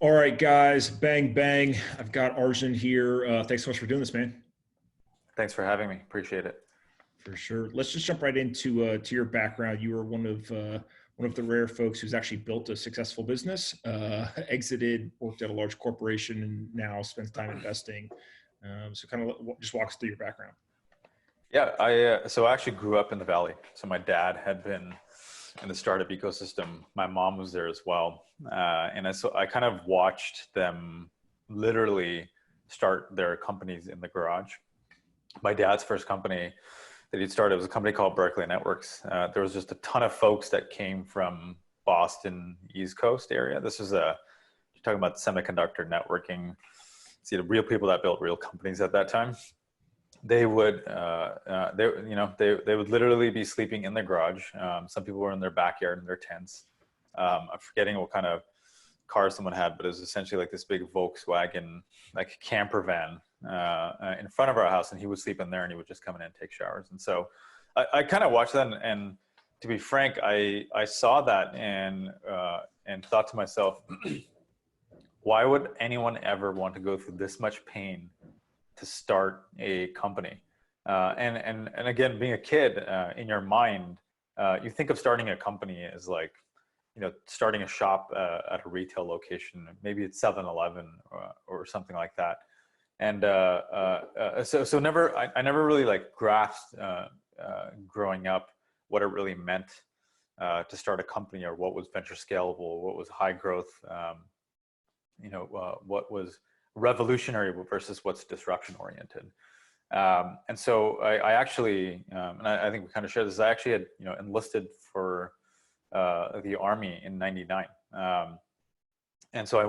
All right, guys, bang, bang. I've got Arjun here. Thanks so much for doing this, man. Thanks for having me. Appreciate it. For sure. Let's just jump right into to your background. You were one of the rare folks who's actually built a successful business, exited, worked at a large corporation, and now spends time investing. So, kind of just walk us through your background. Yeah, I actually grew up in the Valley. So my dad had been in the startup ecosystem. My mom was there as well, so I kind of watched them literally start their companies in the garage. My dad's first company that he'd started was a company called Berkeley Networks. There was just a ton of folks that came from Boston, East Coast area. You're talking about semiconductor networking. See, the real people that built real companies at that time. They would, they would literally be sleeping in the garage. Some people were in their backyard in their tents. I'm forgetting what kind of car someone had, but it was essentially like this big Volkswagen, like camper van in front of our house, and he would sleep in there, and he would just come in and take showers. And so I kind of watched that, and to be frank, I saw that and thought to myself, why would anyone ever want to go through this much pain to start a company? And again, being a kid, in your mind, you think of starting a company as like, starting a shop at a retail location. Maybe it's 7-Eleven or something like that. And I never really like grasped growing up what it really meant to start a company, or what was venture scalable, what was high growth, what was revolutionary versus what's disruption oriented. And so I actually, and I think we kind of shared this, I actually had, enlisted for the Army in '99. And so I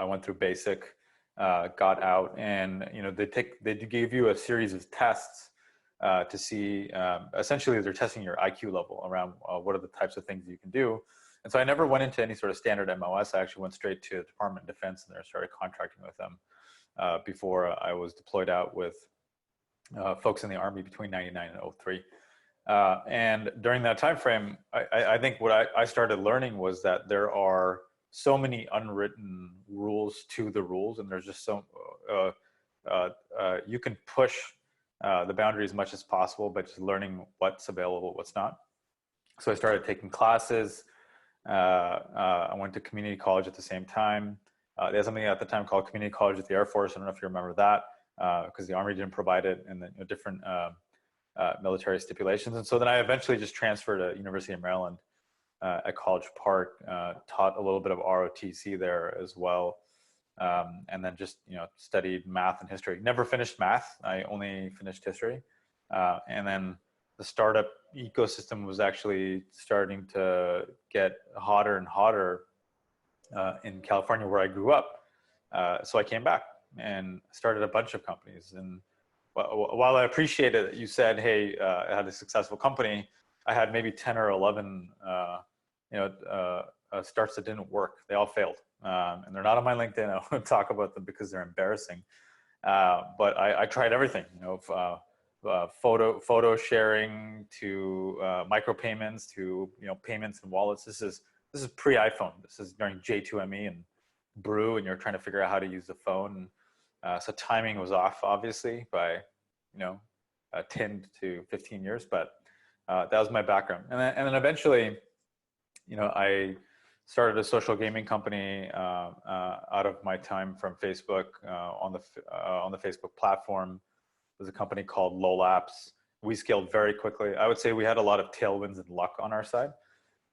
went through basic, got out, and, they give you a series of tests to see, essentially they're testing your IQ level around what are the types of things you can do. And so I never went into any sort of standard MOS. I actually went straight to the Department of Defense, and there started contracting with them before I was deployed out with folks in the Army between '99 and '03. And during that time frame, I think what I started learning was that there are so many unwritten rules to the rules, and there's just so you can push the boundary as much as possible by just learning what's available, what's not. So I started taking classes. I went to community college at the same time. They had something at the time called community college at the Air Force. I don't know if you remember that, because the Army didn't provide it, and then different military stipulations. And so then I eventually just transferred to University of Maryland at College Park, taught a little bit of ROTC there as well. And then just, studied math and history. Never finished math. I only finished history. And then the startup ecosystem was actually starting to get hotter and hotter in California, where I grew up. So I came back and started a bunch of companies. And while I appreciated that you said, hey, I had a successful company, I had maybe 10 or 11 starts that didn't work. They all failed. And they're not on my LinkedIn. I won't talk about them because they're embarrassing. But I tried everything, photo sharing to micropayments to payments and wallets. This is pre-iPhone. This is during J2ME and Brew, and you're trying to figure out how to use the phone. So timing was off, obviously, by 10 to 15 years. But that was my background, and then eventually, I started a social gaming company out of my time from Facebook on the Facebook platform. There's a company called Low Labs. We scaled very quickly. I would say we had a lot of tailwinds and luck on our side.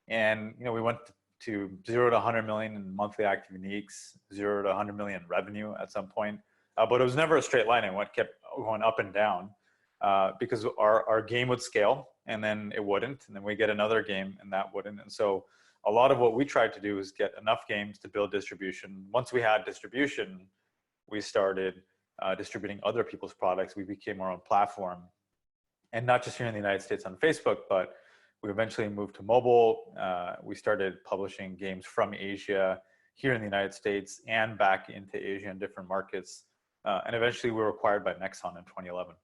And, we went to 0 to 100 million in monthly active uniques, 0 to 100 million revenue at some point. But it was never a straight line. And what kept going up and down because our game would scale, and then it wouldn't. And then we get another game, and that wouldn't. And so a lot of what we tried to do is get enough games to build distribution. Once we had distribution, we started distributing other people's products. We became our own platform, and not just here in the United States on Facebook, but we eventually moved to mobile. We started publishing games from Asia here in the United States and back into Asia and different markets. And eventually we were acquired by Nexon in 2011.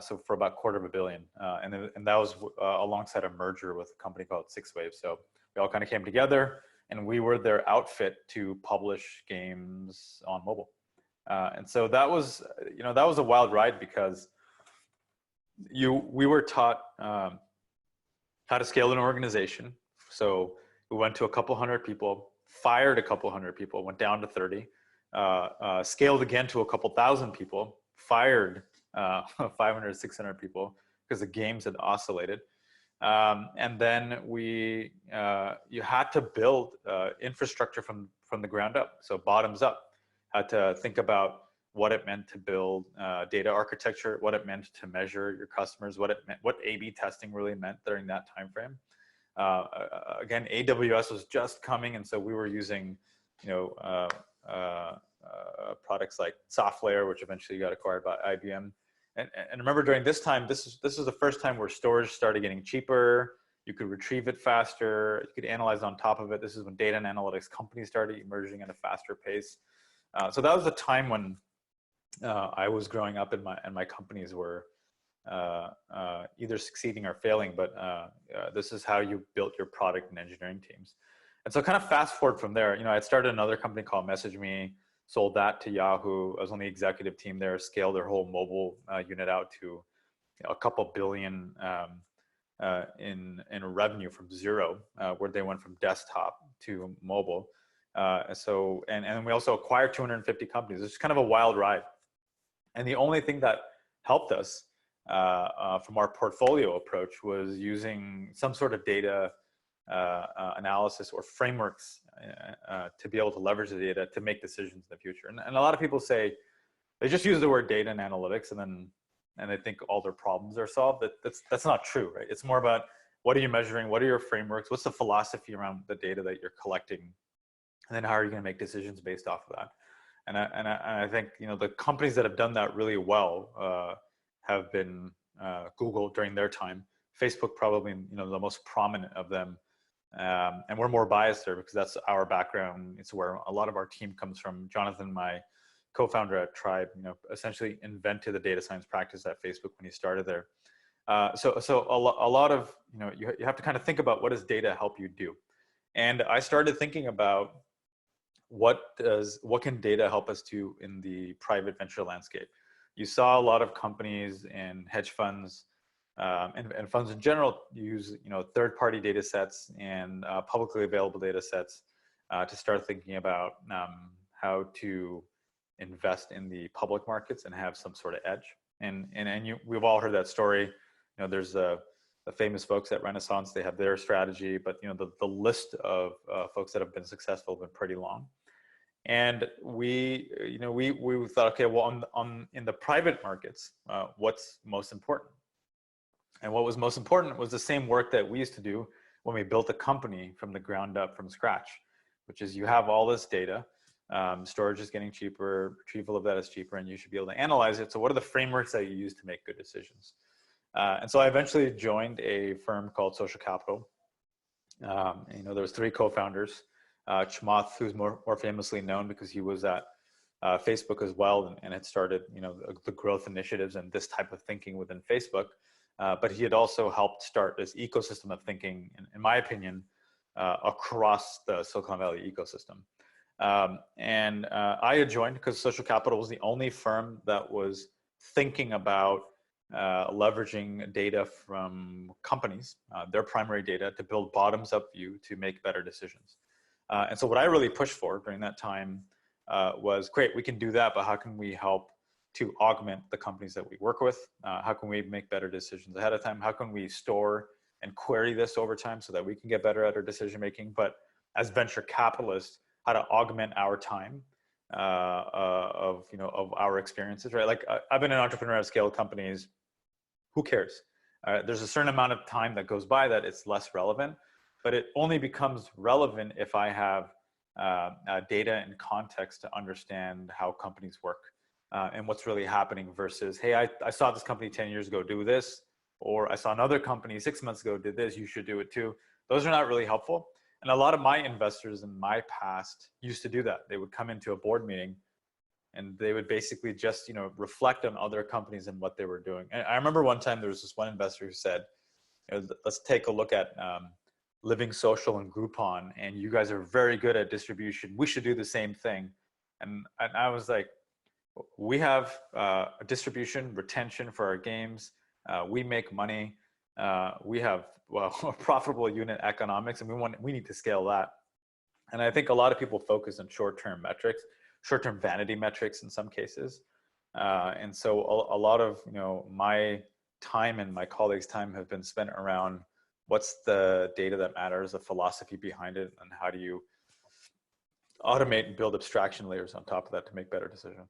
So for about $250 million. And that was alongside a merger with a company called 6 Waves. So we all kind of came together and we were their outfit to publish games on mobile. And so that was a wild ride, because we were taught how to scale an organization. So we went to a couple hundred people, fired a couple hundred people, went down to 30, scaled again to a couple thousand people, fired 500, 600 people because the games had oscillated. And then you had to build infrastructure from the ground up. So bottoms up, had to think about what it meant to build data architecture, what it meant to measure your customers, what A/B testing really meant during that time frame. Again, AWS was just coming, and so we were using, products like SoftLayer, which eventually got acquired by IBM. And remember, during this time, this was the first time where storage started getting cheaper. You could retrieve it faster. You could analyze on top of it. This is when data and analytics companies started emerging at a faster pace. So that was the time when I was growing up, and my companies were either succeeding or failing. But this is how you built your product and engineering teams. And so kind of fast forward from there, I had started another company called MessageMe, sold that to Yahoo. I was on the executive team there, scaled their whole mobile unit out to a couple billion in revenue from zero, where they went from desktop to mobile. And we also acquired 250 companies. It's kind of a wild ride. And the only thing that helped us from our portfolio approach was using some sort of data analysis or frameworks to be able to leverage the data to make decisions in the future. And a lot of people say, they just use the word data and analytics, and they think all their problems are solved. That's not true, right? It's more about, what are you measuring? What are your frameworks? What's the philosophy around the data that you're collecting? And then how are you going to make decisions based off of that? And I think, the companies that have done that really well have been Google during their time, Facebook probably, the most prominent of them. And we're more biased there because that's our background. It's where a lot of our team comes from. Jonathan, my co-founder at Tribe, essentially invented the data science practice at Facebook when he started there. So a lot of, you have to kind of think about, what does data help you do? And I started thinking about, what can data help us do in the private venture landscape? You saw a lot of companies and hedge funds and funds in general use third-party data sets and publicly available data sets to start thinking about how to invest in the public markets and have some sort of edge. And we've all heard that story. There's the famous folks at Renaissance. They have their strategy, but the list of folks that have been successful have been pretty long. And we thought, okay, well, in the private markets, what's most important? And what was most important was the same work that we used to do when we built a company from the ground up, from scratch, which is, you have all this data, storage is getting cheaper, retrieval of that is cheaper, and you should be able to analyze it. So what are the frameworks that you use to make good decisions? And so I eventually joined a firm called Social Capital. There was 3 co-founders. Chamath, who's more famously known because he was at Facebook as well, and had started the growth initiatives and this type of thinking within Facebook. But he had also helped start this ecosystem of thinking, in my opinion, across the Silicon Valley ecosystem. And I had joined because Social Capital was the only firm that was thinking about leveraging data from companies, their primary data, to build bottoms-up view to make better decisions. And so what I really pushed for during that time was, great, we can do that, but how can we help to augment the companies that we work with? How can we make better decisions ahead of time? How can we store and query this over time so that we can get better at our decision making? But as venture capitalists, how to augment our time of our experiences, right? Like, I've been an entrepreneur at scale companies. Who cares? There's a certain amount of time that goes by that it's less relevant, but it only becomes relevant if I have data and context to understand how companies work and what's really happening, versus, hey, I saw this company 10 years ago do this, or I saw another company 6 months ago did this, you should do it too. Those are not really helpful. And a lot of my investors in my past used to do that. They would come into a board meeting and they would basically just, reflect on other companies and what they were doing. And I remember one time there was this one investor who said, let's take a look at Living Social and Groupon, and you guys are very good at distribution. We should do the same thing. And I was like, we have a distribution, retention for our games. We make money. We have profitable unit economics, and we need to scale that. And I think a lot of people focus on short-term metrics, short-term vanity metrics in some cases. And so a lot of my time and my colleagues' time have been spent around what's the data that matters, the philosophy behind it, and how do you automate and build abstraction layers on top of that to make better decisions.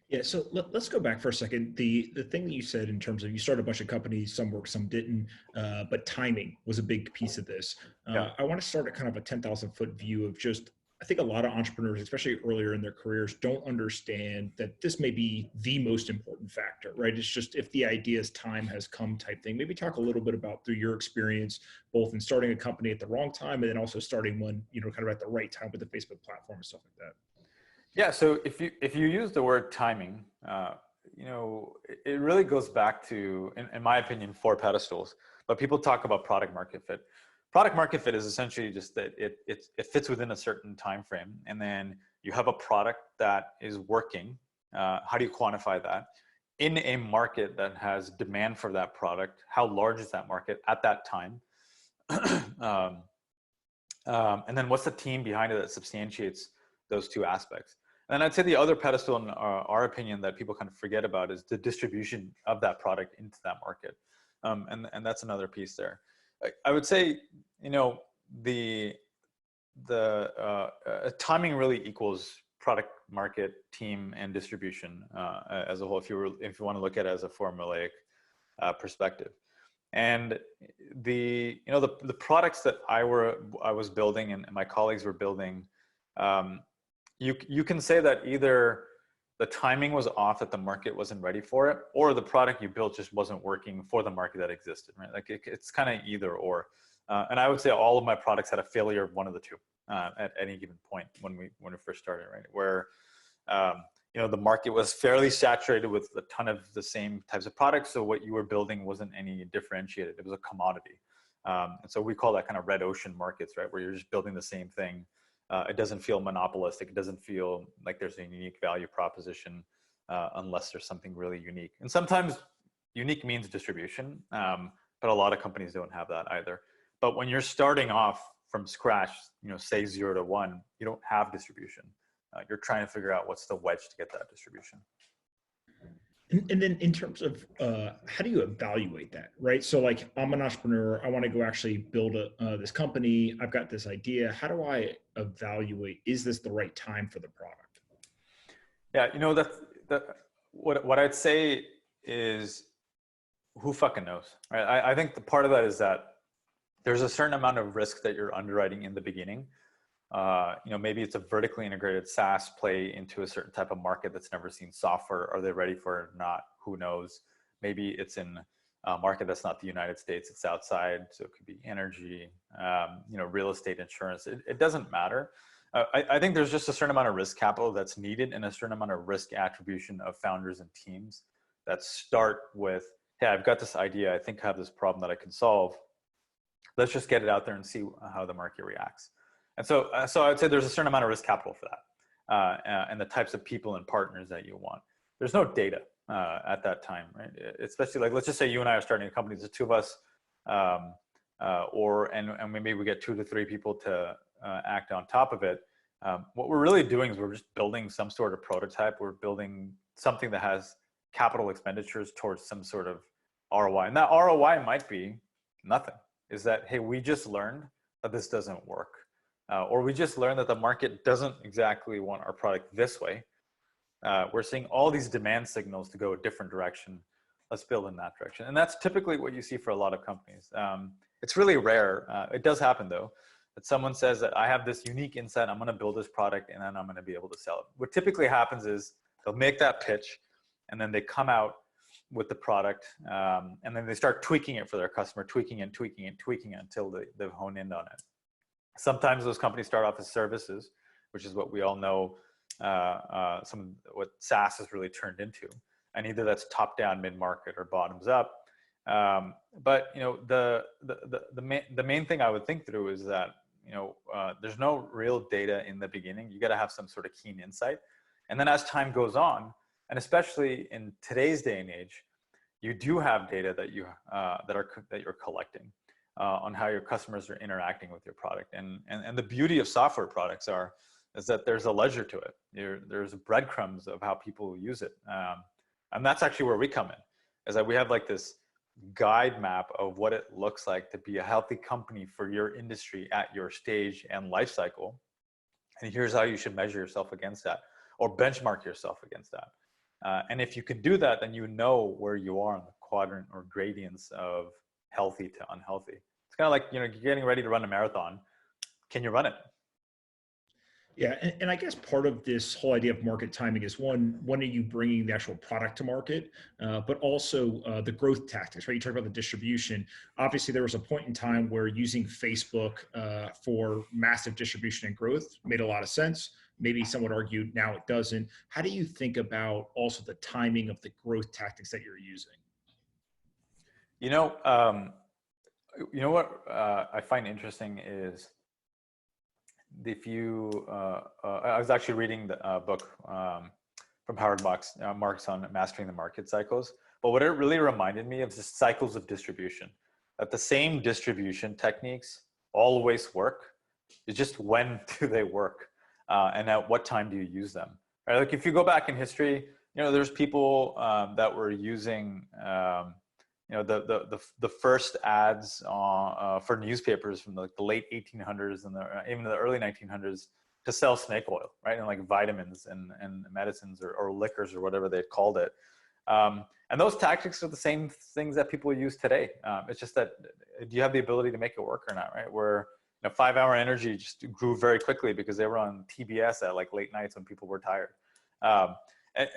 Yeah, so let's go back for a second. The thing that you said in terms of you started a bunch of companies, some worked, some didn't, but timing was a big piece of this. Yeah. I want to start at kind of a 10,000 foot view of just, I think a lot of entrepreneurs, especially earlier in their careers, don't understand that this may be the most important factor, right? It's just if the idea's time has come type thing. Maybe talk a little bit about through your experience, both in starting a company at the wrong time and then also starting one, kind of at the right time with the Facebook platform and stuff like that. Yeah, so if you use the word timing, it really goes back to, in my opinion, 4 pedestals. But people talk about product market fit. Product market fit is essentially just that it fits within a certain time frame, and then you have a product that is working. How do you quantify that? In a market that has demand for that product, how large is that market at that time? And then what's the team behind it that substantiates those 2 aspects? And I'd say the other pedestal, in our opinion, that people kind of forget about is the distribution of that product into that market. And that's another piece there. I would say, the timing really equals product, market, team, and distribution as a whole, if you want to look at it as a formulaic perspective. And the products that I was building and my colleagues were building, you can say that either the timing was off, that the market wasn't ready for it, or the product you built just wasn't working for the market that existed, right? Like it's kind of either or. And I would say all of my products had a failure of one of the 2 at any given point when we first started, right? Where the market was fairly saturated with a ton of the same types of products, so what you were building wasn't any differentiated. It was a commodity. And so we call that kind of red ocean markets, right? Where you're just building the same thing. It doesn't feel monopolistic. It doesn't feel like there's a unique value proposition unless there's something really unique. And sometimes unique means distribution, but a lot of companies don't have that either. But when you're starting off from scratch, say 0 to 1, you don't have distribution. You're trying to figure out what's the wedge to get that distribution. And then in terms of how do you evaluate that, right? So like I'm an entrepreneur, I want to go actually build this company. I've got this idea. How do I evaluate, is this the right time for the product? Yeah, what I'd say is who fucking knows, right? I think the part of that is that there's a certain amount of risk that you're underwriting in the beginning. Maybe it's a vertically integrated SaaS play into a certain type of market that's never seen software. Are they ready for it or not? Who knows? Maybe it's in a market that's not the United States, it's outside. So it could be energy, real estate, insurance. It doesn't matter. I think there's just a certain amount of risk capital that's needed and a certain amount of risk attribution of founders and teams that start with, hey, I've got this idea. I think I have this problem that I can solve. Let's just get it out there and see how the market reacts. And so I'd say there's a certain amount of risk capital for that, and the types of people and partners that you want. There's no data at that time, right? Especially like, let's just say you and I are starting a company. There's 2 of us, and maybe we get 2 to 3 people to act on top of it. What we're really doing is we're just building some sort of prototype. We're building something that has capital expenditures towards some sort of ROI, and that ROI might be nothing. Is that, hey, we just learned that this doesn't work. Or we just learned that the market doesn't exactly want our product this way. We're seeing all these demand signals to go a different direction. Let's build in that direction. And that's typically what you see for a lot of companies. It's really rare. It does happen though, that someone says that I have this unique insight, I'm gonna build this product and then I'm gonna be able to sell it. What typically happens is they'll make that pitch and then they come out with the product and then they start tweaking it for their customer, tweaking it until they've honed in on it. Sometimes those companies start off as services, which is what we all know, what SaaS has really turned into. And either that's top down, mid-market, or bottoms up. But the main thing I would think through is that there's no real data in the beginning. You got to have some sort of keen insight, and then as time goes on, and especially in today's day and age, you do have data that you're collecting on how your customers are interacting with your product, and the beauty of software products is that there's a ledger to it. There's breadcrumbs of how people use it, and that's actually where we come in. Is that we have like this guide map of what it looks like to be a healthy company for your industry at your stage and life cycle. And here's how you should measure yourself against that, or benchmark yourself against that. And if you can do that, then you know where you are in the quadrant or gradients of healthy to unhealthy. It's kind of like, you're getting ready to run a marathon. Can you run it? Yeah, and I guess part of this whole idea of market timing is when are you bringing the actual product to market, but also the growth tactics, right? You talk about the distribution. Obviously, there was a point in time where using Facebook for massive distribution and growth made a lot of sense. Maybe some would argue now it doesn't. How do you think about also the timing of the growth tactics that you're using? What I find interesting is, if you, I was actually reading the book from Howard Marks on mastering the market cycles. But what it really reminded me of is the cycles of distribution. That the same distribution techniques always work. It's just when do they work, and at what time do you use them? Right? Like if you go back in history, there's people that were using the first ads for newspapers from the late 1800s and even the early 1900s to sell snake oil, right? And like vitamins and medicines or liquors or whatever they called it. And those tactics are the same things that people use today. It's just that, do you have the ability to make it work or not, right? Where 5 Hour Energy just grew very quickly because they were on TBS at like late nights when people were tired.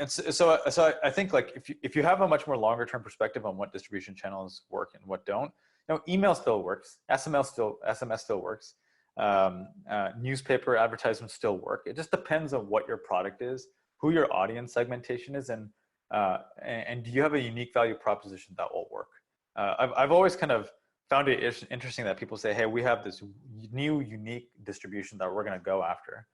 So I think like if you have a much more longer term perspective on what distribution channels work and what don't, email still works, SMS still works, newspaper advertisements still work. It just depends on what your product is, who your audience segmentation is, and do you have a unique value proposition that will work. I've always kind of found it interesting that people say, hey, we have this new unique distribution that we're going to go after.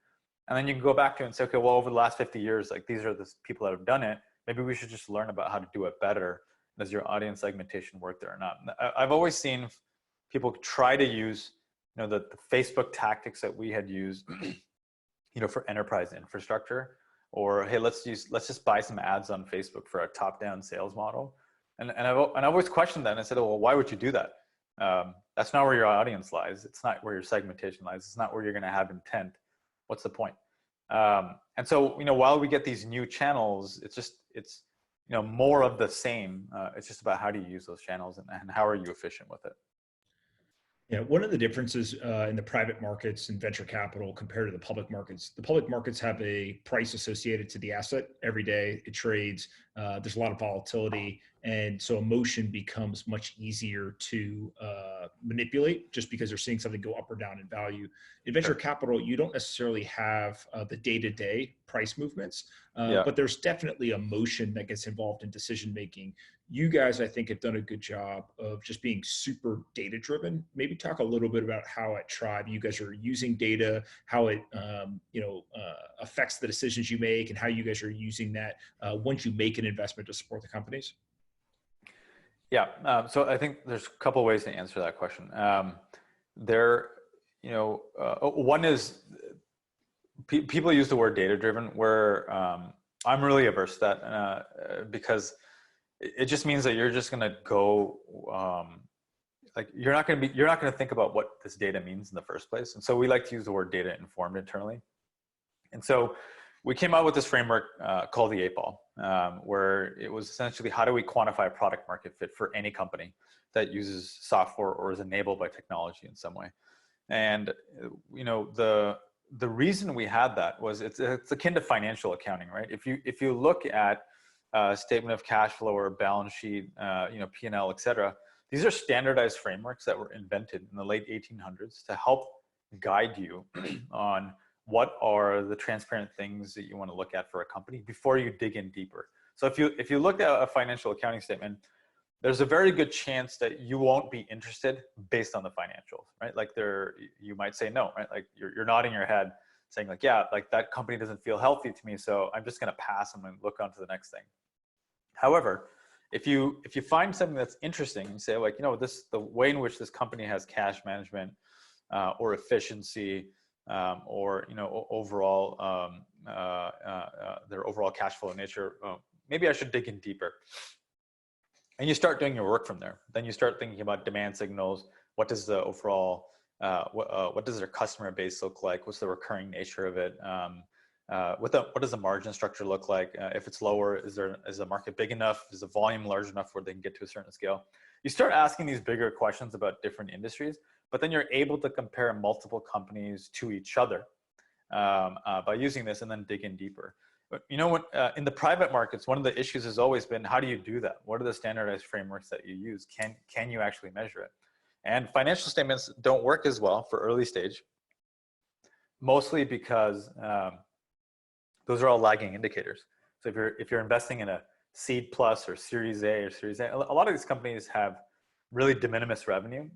And then you can go back to it and say, okay, well, over the last 50 years, like these are the people that have done it. Maybe we should just learn about how to do it better. Does your audience segmentation work there or not? I've always seen people try to use, the Facebook tactics that we had used, for enterprise infrastructure, or hey, let's just buy some ads on Facebook for a top-down sales model. And I've always questioned that, and I said, oh, well, why would you do that? That's not where your audience lies. It's not where your segmentation lies. It's not where you're going to have intent. What's the point? And so, while we get these new channels, it's more of the same. It's just about how do you use those channels and how are you efficient with it? Yeah, one of the differences in the private markets and venture capital compared to the public markets have a price associated to the asset every day. It trades. There's a lot of volatility. And so emotion becomes much easier to manipulate just because they're seeing something go up or down in value. In venture capital, you don't necessarily have the day-to-day price movements, but there's definitely emotion that gets involved in decision-making. You guys, I think, have done a good job of just being super data-driven. Maybe talk a little bit about how at Tribe you guys are using data, how it affects the decisions you make, and how you guys are using that once you make an investment to support the companies. Yeah, so I think there's a couple of ways to answer that question. One is people use the word data-driven, where I'm really averse to that because it just means that you're just going to go you're not going to think about what this data means in the first place. And so we like to use the word data informed internally. And so we came out with this framework called the 8-Ball, where it was essentially, how do we quantify product market fit for any company that uses software or is enabled by technology in some way. And the reason we had that was it's akin to financial accounting, right? If you look at statement of cash flow or balance sheet, P&L, et cetera, these are standardized frameworks that were invented in the late 1800s to help guide you on what are the transparent things that you want to look at for a company before you dig in deeper. So if you look at a financial accounting statement, there's a very good chance that you won't be interested based on the financials, right? Like you might say no, right? Like you're nodding your head saying like, yeah, like that company doesn't feel healthy to me, so I'm just going to pass. I'm going to look on to the next thing. However, if you find something that's interesting and say like, the way in which this company has cash management or efficiency or overall their overall cash flow nature, maybe I should dig in deeper. And you start doing your work from there. Then you start thinking about demand signals. What does the overall what does their customer base look like? What's the recurring nature of it? What does the margin structure look like? If it's lower, is the market big enough? Is the volume large enough where they can get to a certain scale? You start asking these bigger questions about different industries, but then you're able to compare multiple companies to each other by using this, and then dig in deeper. But in the private markets, one of the issues has always been, how do you do that? What are the standardized frameworks that you use? Can you actually measure it? And financial statements don't work as well for early stage, mostly because those are all lagging indicators. So if you're investing in a seed plus or Series A or Series A, a lot of these companies have really de minimis revenue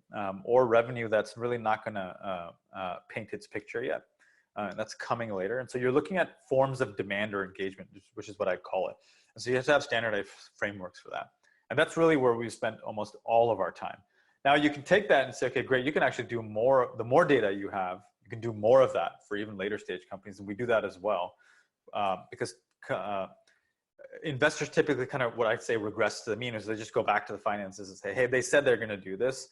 or revenue that's really not going to paint its picture yet. That's coming later. And so you're looking at forms of demand or engagement, which is what I call it. And so you have to have standardized frameworks for that. And that's really where we've spent almost all of our time. Now you can take that and say, okay, great, you can actually do more. The more data you have, you can do more of that for even later stage companies. And we do that as well because investors typically kind of, what I'd say, regress to the mean is they just go back to the finances and say, hey, they said they're going to do this,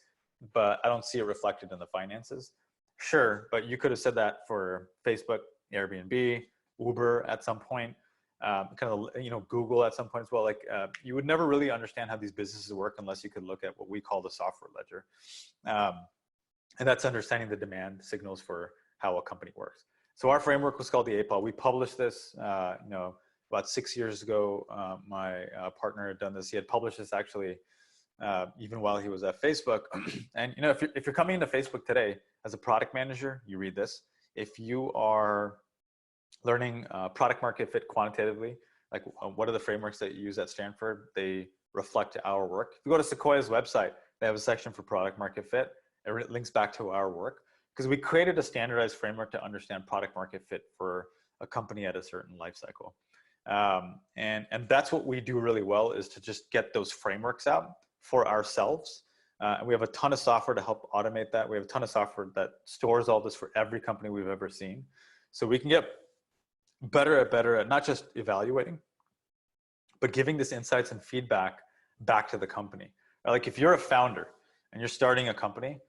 but I don't see it reflected in the finances. Sure, but you could have said that for Facebook, Airbnb, Uber at some point, Google at some point as well. Like you would never really understand how these businesses work unless you could look at what we call the software ledger, and that's understanding the demand signals for how a company works. So our framework was called the APOL. We published this, about 6 years ago. My partner had done this. He had published this actually even while he was at Facebook. And if you're coming into Facebook today as a product manager, you read this. If you are learning product market fit quantitatively, like what are the frameworks that you use at Stanford, they reflect our work. If you go to Sequoia's website, they have a section for product market fit. It links back to our work because we created a standardized framework to understand product market fit for a company at a certain life cycle. And that's what we do really well, is to just get those frameworks out for ourselves. And we have a ton of software to help automate that. We have a ton of software that stores all this for every company we've ever seen. So we can get better at not just evaluating, but giving this insights and feedback back to the company. Like if you're a founder and you're starting a company,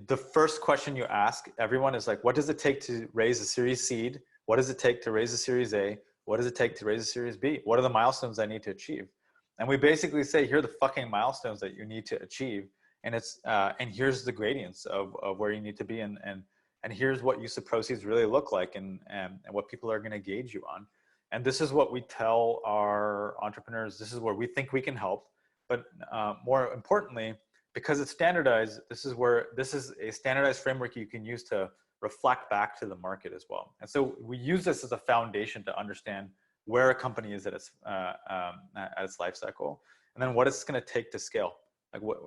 the first question you ask everyone is like, what does it take to raise a Series Seed? What does it take to raise a Series A? What does it take to raise a Series B? What are the milestones I need to achieve? And we basically say, here are the fucking milestones that you need to achieve. And it's and here's the gradients of where you need to be, and here's what use of proceeds really look like, and what people are going to gauge you on. And this is what we tell our entrepreneurs. This is where we think we can help. But more importantly, because it's standardized, this is a standardized framework you can use to reflect back to the market as well. And so we use this as a foundation to understand where a company is at its life cycle, and then what it's going to take to scale. Like what,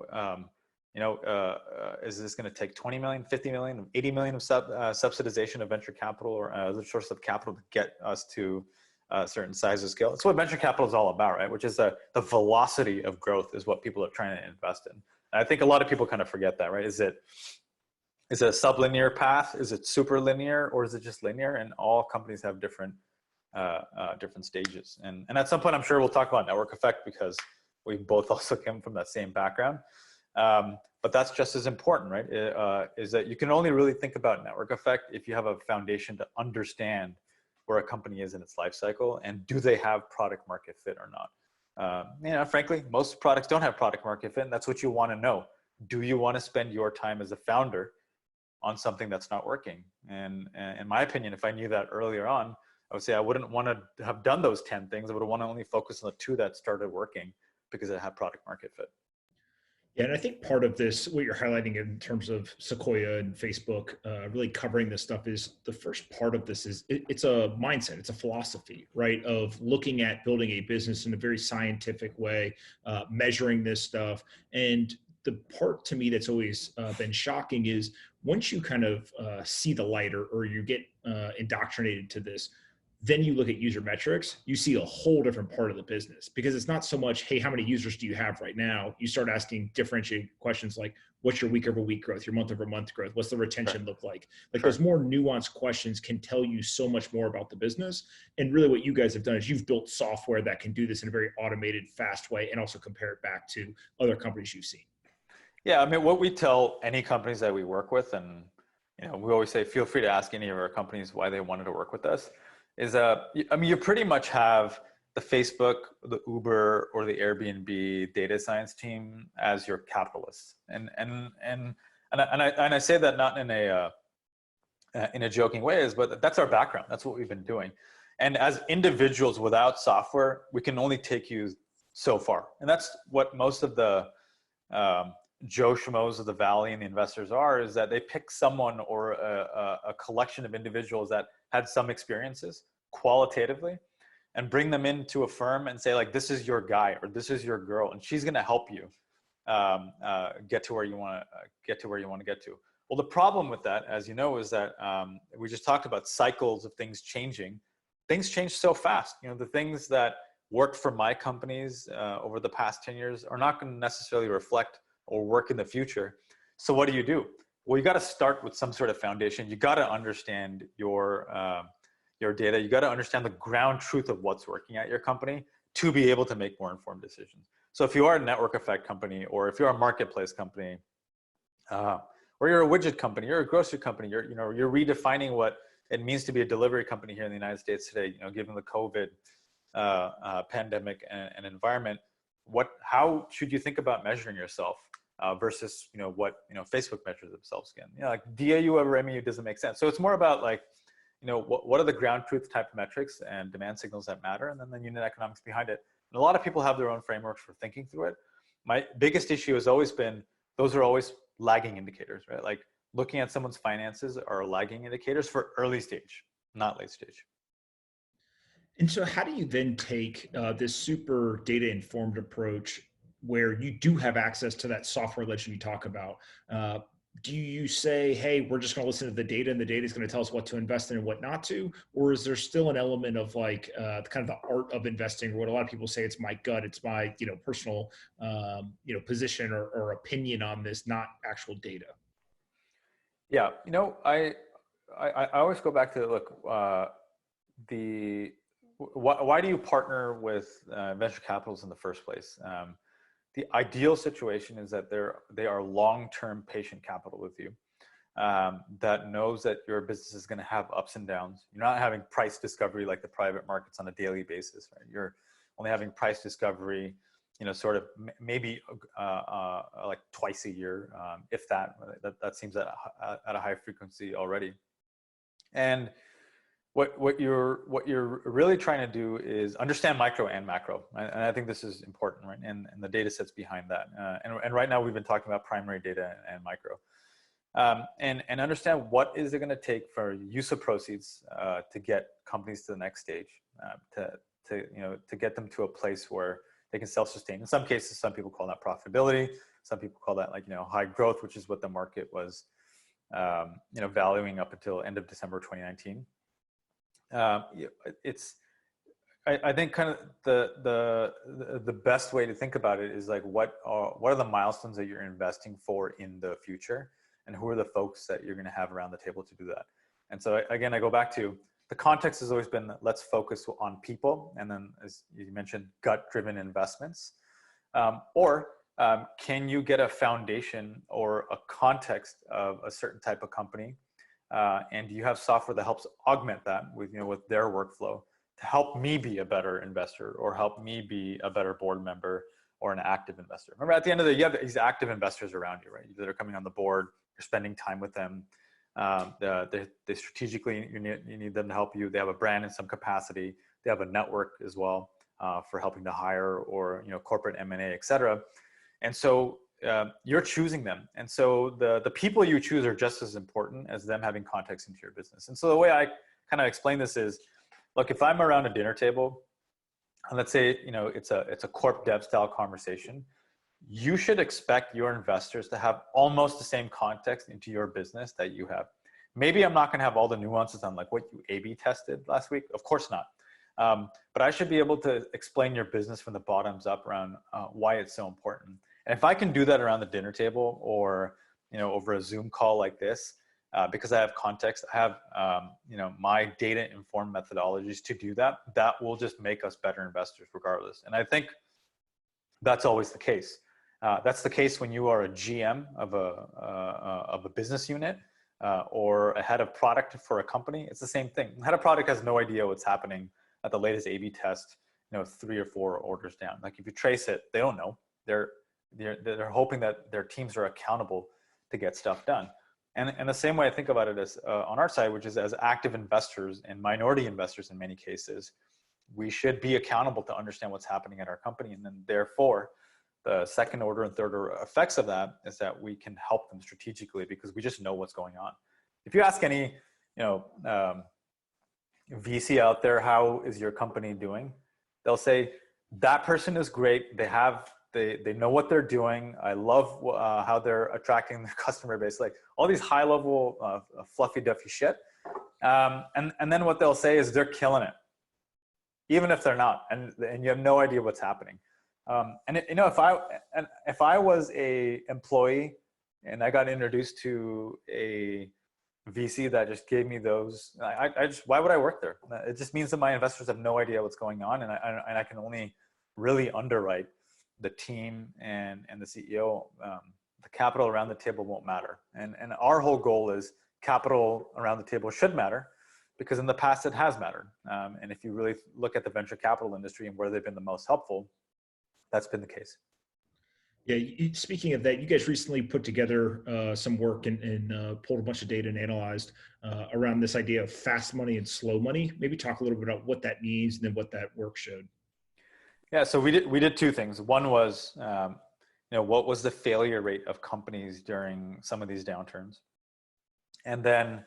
is this going to take 20 million, 50 million, 80 million of subsidization of venture capital or other source of capital to get us to a certain size of scale? That's what venture capital is all about, right? Which is the velocity of growth is what people are trying to invest in. And I think a lot of people kind of forget that, right? Is it a sublinear path? Is it super linear, or is it just linear? And all companies have different stages. And at some point, I'm sure we'll talk about network effect because we both also come from that same background. But that's just as important, right? Is that you can only really think about network effect if you have a foundation to understand where a company is in its life cycle, and do they have product market fit or not? Frankly, most products don't have product market fit, and that's what you want to know. Do you want to spend your time as a founder on something that's not working? And in my opinion, if I knew that earlier on, I would say I wouldn't want to have done those 10 things. I would want to only focus on the 2 that started working because it had product market fit. Yeah, and I think part of this, what you're highlighting in terms of Sequoia and Facebook, really covering this stuff, is the first part of this is it's a mindset, it's a philosophy, right? Of looking at building a business in a very scientific way, measuring this stuff. And the part to me that's always been shocking is once you kind of see the light, or you get indoctrinated to this, then you look at user metrics, you see a whole different part of the business, because it's not so much, hey, how many users do you have right now? You start asking differentiated questions like, what's your week over week growth, your month over month growth? What's the retention look like? Like those more nuanced questions can tell you so much more about the business. And really what you guys have done is you've built software that can do this in a very automated, fast way, and also compare it back to other companies you've seen. Yeah, I mean, what we tell any companies that we work with, and we always say, feel free to ask any of our companies why they wanted to work with us, is I mean, you pretty much have the Facebook, the Uber, or the Airbnb data science team as your capitalists, and I say that not in a joking way, but that's our background. That's what we've been doing, and as individuals without software, we can only take you so far, and that's what most of the Joe Schmoes of the Valley and the investors are, is that they pick someone or a collection of individuals that had some experiences qualitatively and bring them into a firm and say, like, this is your guy or this is your girl, and she's going to help you get to where you want to get to. Well, the problem with that, as you know, is that we just talked about cycles of things changing. Things change so fast. The things that worked for my companies over the past 10 years are not going to necessarily reflect or work in the future. So what do? Well, you got to start with some sort of foundation. You got to understand your data. You got to understand the ground truth of what's working at your company to be able to make more informed decisions. So if you are a network effect company, or if you're a marketplace company, or you're a widget company, you're a grocery company, you're redefining what it means to be a delivery company here in the United States today, given the COVID pandemic and environment, how should you think about measuring yourself versus what Facebook measures themselves again? Like DAU over MAU doesn't make sense. So it's more about like, what are the ground truth type metrics and demand signals that matter, and then the unit economics behind it. And a lot of people have their own frameworks for thinking through it. My biggest issue has always been those are always lagging indicators, right? Like looking at someone's finances are lagging indicators for early stage, not late stage. And so how do you then take this super data informed approach where you do have access to that software ledger you talk about? Do you say, hey, we're just going to listen to the data and the data is going to tell us what to invest in and what not to? Or is there still an element of like kind of the art of investing, or what a lot of people say, it's my gut, it's my personal position or opinion on this, not actual data? Yeah, I always go back to look, why do you partner with venture capitals in the first place? The ideal situation is that they are long-term patient capital with you, that knows that your business is going to have ups and downs. You're not having price discovery like the private markets on a daily basis, right? You're only having price discovery, sort of maybe like twice a year, if that seems at a high frequency already. And what you're really trying to do is understand micro and macro, and I think this is important, right? And the data sets behind that. And right now we've been talking about primary data and micro, and understand what is it going to take for use of proceeds to get companies to the next stage, to get them to a place where they can self-sustain. In some cases, some people call that profitability. Some people call that high growth, which is what the market was valuing up until end of December 2019. I think kind of the best way to think about it is like what are the milestones that you're investing for in the future, and who are the folks that you're going to have around the table to do that. And so again, I go back to the context has always been let's focus on people, and then as you mentioned, gut-driven investments, or can you get a foundation or a context of a certain type of company? And you have software that helps augment that with their workflow to help me be a better investor, or help me be a better board member or an active investor. Remember, at the end of the day, you have these active investors around you, right? That are coming on the board. You're spending time with them. They strategically, you need them to help you. They have a brand in some capacity. They have a network as well for helping to hire or corporate M&A, et cetera. And so you're choosing them. And so the people you choose are just as important as them having context into your business. And so the way I kind of explain this is, look, if I'm around a dinner table, and let's say, it's a corp dev style conversation, you should expect your investors to have almost the same context into your business that you have. Maybe I'm not going to have all the nuances on like what you A/B tested last week. Of course not. But I should be able to explain your business from the bottoms up around why it's so important. And if I can do that around the dinner table or, over a Zoom call like this, because I have context, I have, my data informed methodologies to do that, that will just make us better investors regardless. And I think that's always the case. That's the case when you are a GM of a business unit or a head of product for a company. It's the same thing. Head of product has no idea what's happening at the latest A/B test, 3 or 4 orders down. Like if you trace it, they don't know. They're hoping that their teams are accountable to get stuff done. And the same way I think about it is on our side, which is as active investors and minority investors in many cases, we should be accountable to understand what's happening at our company. And then therefore, the second order and third order effects of that is that we can help them strategically because we just know what's going on. If you ask any, VC out there, how is your company doing? They'll say, that person is great. They know what they're doing. I love how they're attracting their customer base, like all these high level fluffy duffy shit. And then what they'll say is they're killing it, even if they're not, and you have no idea what's happening. If I was a employee and I got introduced to a VC that just gave me those, why would I work there? It just means that my investors have no idea what's going on, and I can only really underwrite the team and the CEO. The capital around the table won't matter, and our whole goal is capital around the table should matter, because in the past it has mattered. And if you really look at the venture capital industry and where they've been the most helpful, that's been the case. Yeah. Speaking of that, you guys recently put together some work and pulled a bunch of data and analyzed around this idea of fast money and slow money. Maybe talk a little bit about what that means and then what that work showed. Yeah. So we did 2 things. One was, what was the failure rate of companies during some of these downturns? And then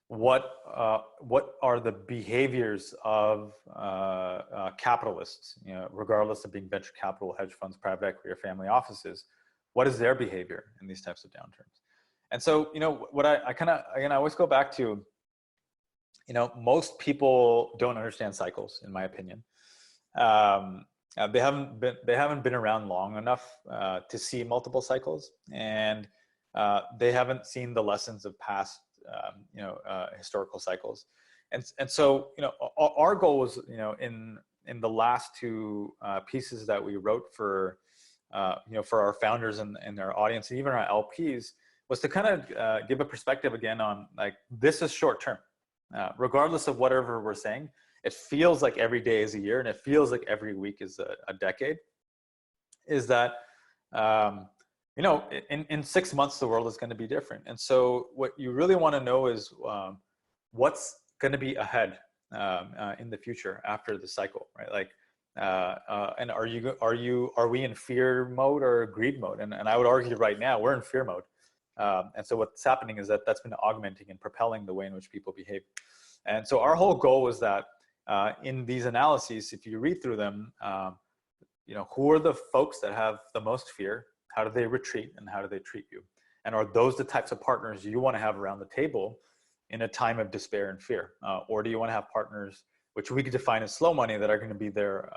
what are the behaviors of capitalists, regardless of being venture capital, hedge funds, private equity, or family offices? What is their behavior in these types of downturns? And so, what I always go back to, most people don't understand cycles, in my opinion. They haven't been around long enough to see multiple cycles, and they haven't seen the lessons of past historical cycles. And so, our goal was, in the last 2 pieces that we wrote for our founders and their audience, and even our LPs, was to kind of give a perspective again on, like, this is short term. Regardless of whatever we're saying, it feels like every day is a year, and it feels like every week is a decade. Is that, in 6 months, the world is going to be different. And so what you really want to know is what's going to be ahead in the future after the cycle, right? Like, and are we in fear mode or greed mode? And I would argue right now we're in fear mode. And so what's happening is that's been augmenting and propelling the way in which people behave. And so our whole goal was that in these analyses, if you read through them, who are the folks that have the most fear? How do they retreat, and how do they treat you? And are those the types of partners you want to have around the table in a time of despair and fear? Or do you want to have partners, which we could define as slow money, that are going to be there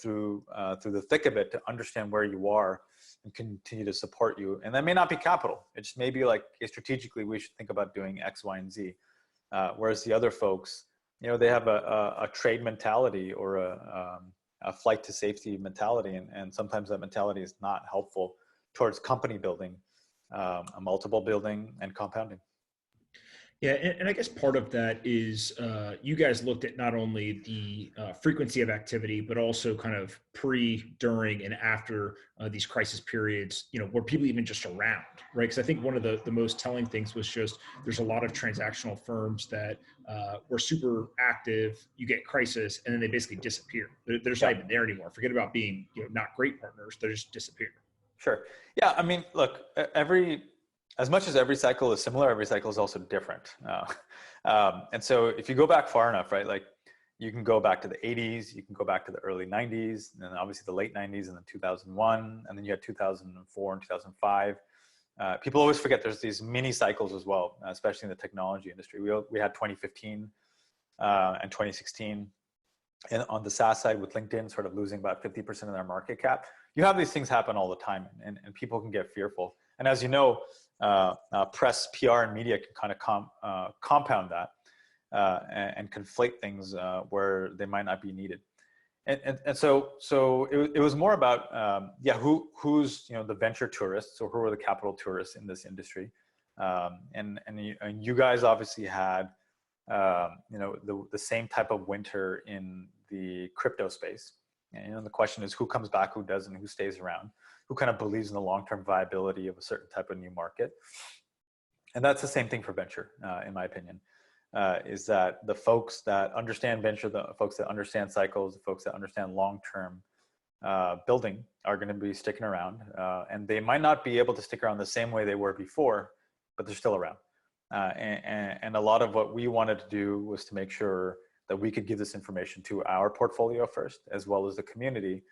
through the thick of it to understand where you are and continue to support you? And that may not be capital. It just may be like, okay, strategically, we should think about doing X, Y, and Z. Whereas the other folks, they have a trade mentality or a flight to safety mentality. And sometimes that mentality is not helpful towards company building, a multiple building, and compounding. Yeah, and I guess part of that is you guys looked at not only the frequency of activity, but also kind of pre, during, and after these crisis periods, where people even just around, right? Because I think one of the most telling things was just there's a lot of transactional firms that were super active, you get crisis, and then they basically disappear. They're just not even there anymore. Forget about being not great partners, they just disappear. Sure. Yeah. I mean, look, as much as every cycle is similar, every cycle is also different. And so if you go back far enough, right, like you can go back to the 80s, you can go back to the early 90s, and then obviously the late 90s, and then 2001, and then you had 2004 and 2005. People always forget there's these mini cycles as well, especially in the technology industry. We had 2015 and 2016. And on the SaaS side with LinkedIn sort of losing about 50% of their market cap. You have these things happen all the time, and people can get fearful. And as you know, press, PR, and media can kind of compound that and conflate things where they might not be needed. And so it was more about, who's, the venture tourists, or who are the capital tourists in this industry. And you guys obviously had, the same type of winter in the crypto space. And the question is, who comes back, who doesn't, who stays around, who kind of believes in the long-term viability of a certain type of new market. And that's the same thing for venture, in my opinion, is that the folks that understand venture, the folks that understand cycles, the folks that understand long-term building are going to be sticking around. And they might not be able to stick around the same way they were before, but they're still around. And a lot of what we wanted to do was to make sure that we could give this information to our portfolio first, as well as the community,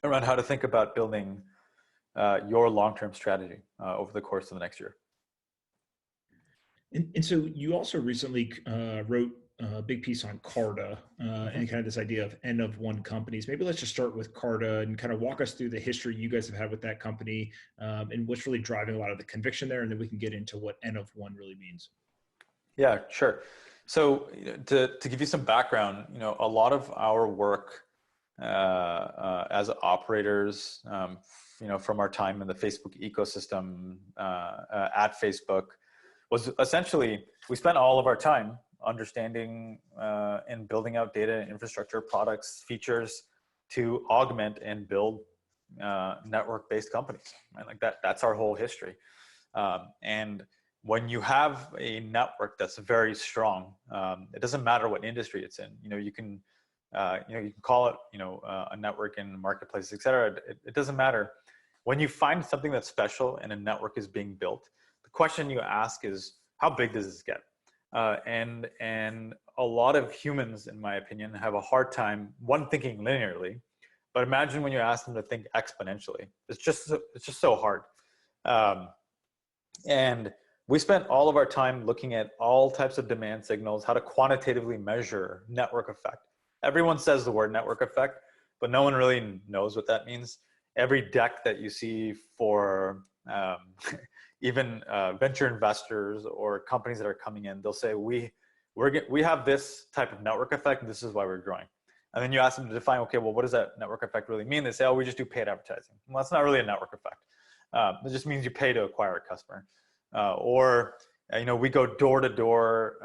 around how to think about building your long-term strategy over the course of the next year. And so you also recently wrote a big piece on Carta and kind of this idea of N of one companies. Maybe let's just start with Carta and kind of walk us through the history you guys have had with that company and what's really driving a lot of the conviction there. And then we can get into what N of one really means. Yeah, sure. So to give you some background, a lot of our work as operators, from our time in the Facebook ecosystem at Facebook, was essentially, we spent all of our time understanding and building out data infrastructure products, features to augment and build network-based companies. Right? Like that's our whole history. And when you have a network that's very strong, it doesn't matter what industry it's in. You can call it, a network in marketplaces, et cetera. It doesn't matter. When you find something that's special and a network is being built, the question you ask is, how big does this get? And a lot of humans, in my opinion, have a hard time, thinking linearly, but imagine when you ask them to think exponentially. It's just so hard. And we spent all of our time looking at all types of demand signals, how to quantitatively measure network effect. Everyone says the word network effect, but no one really knows what that means. Every deck that you see for even venture investors or companies that are coming in, they'll say, we have this type of network effect, and this is why we're growing. And then you ask them to define, okay, well, what does that network effect really mean? They say, oh, we just do paid advertising. Well, that's not really a network effect. It just means you pay to acquire a customer. Or we go door-to-door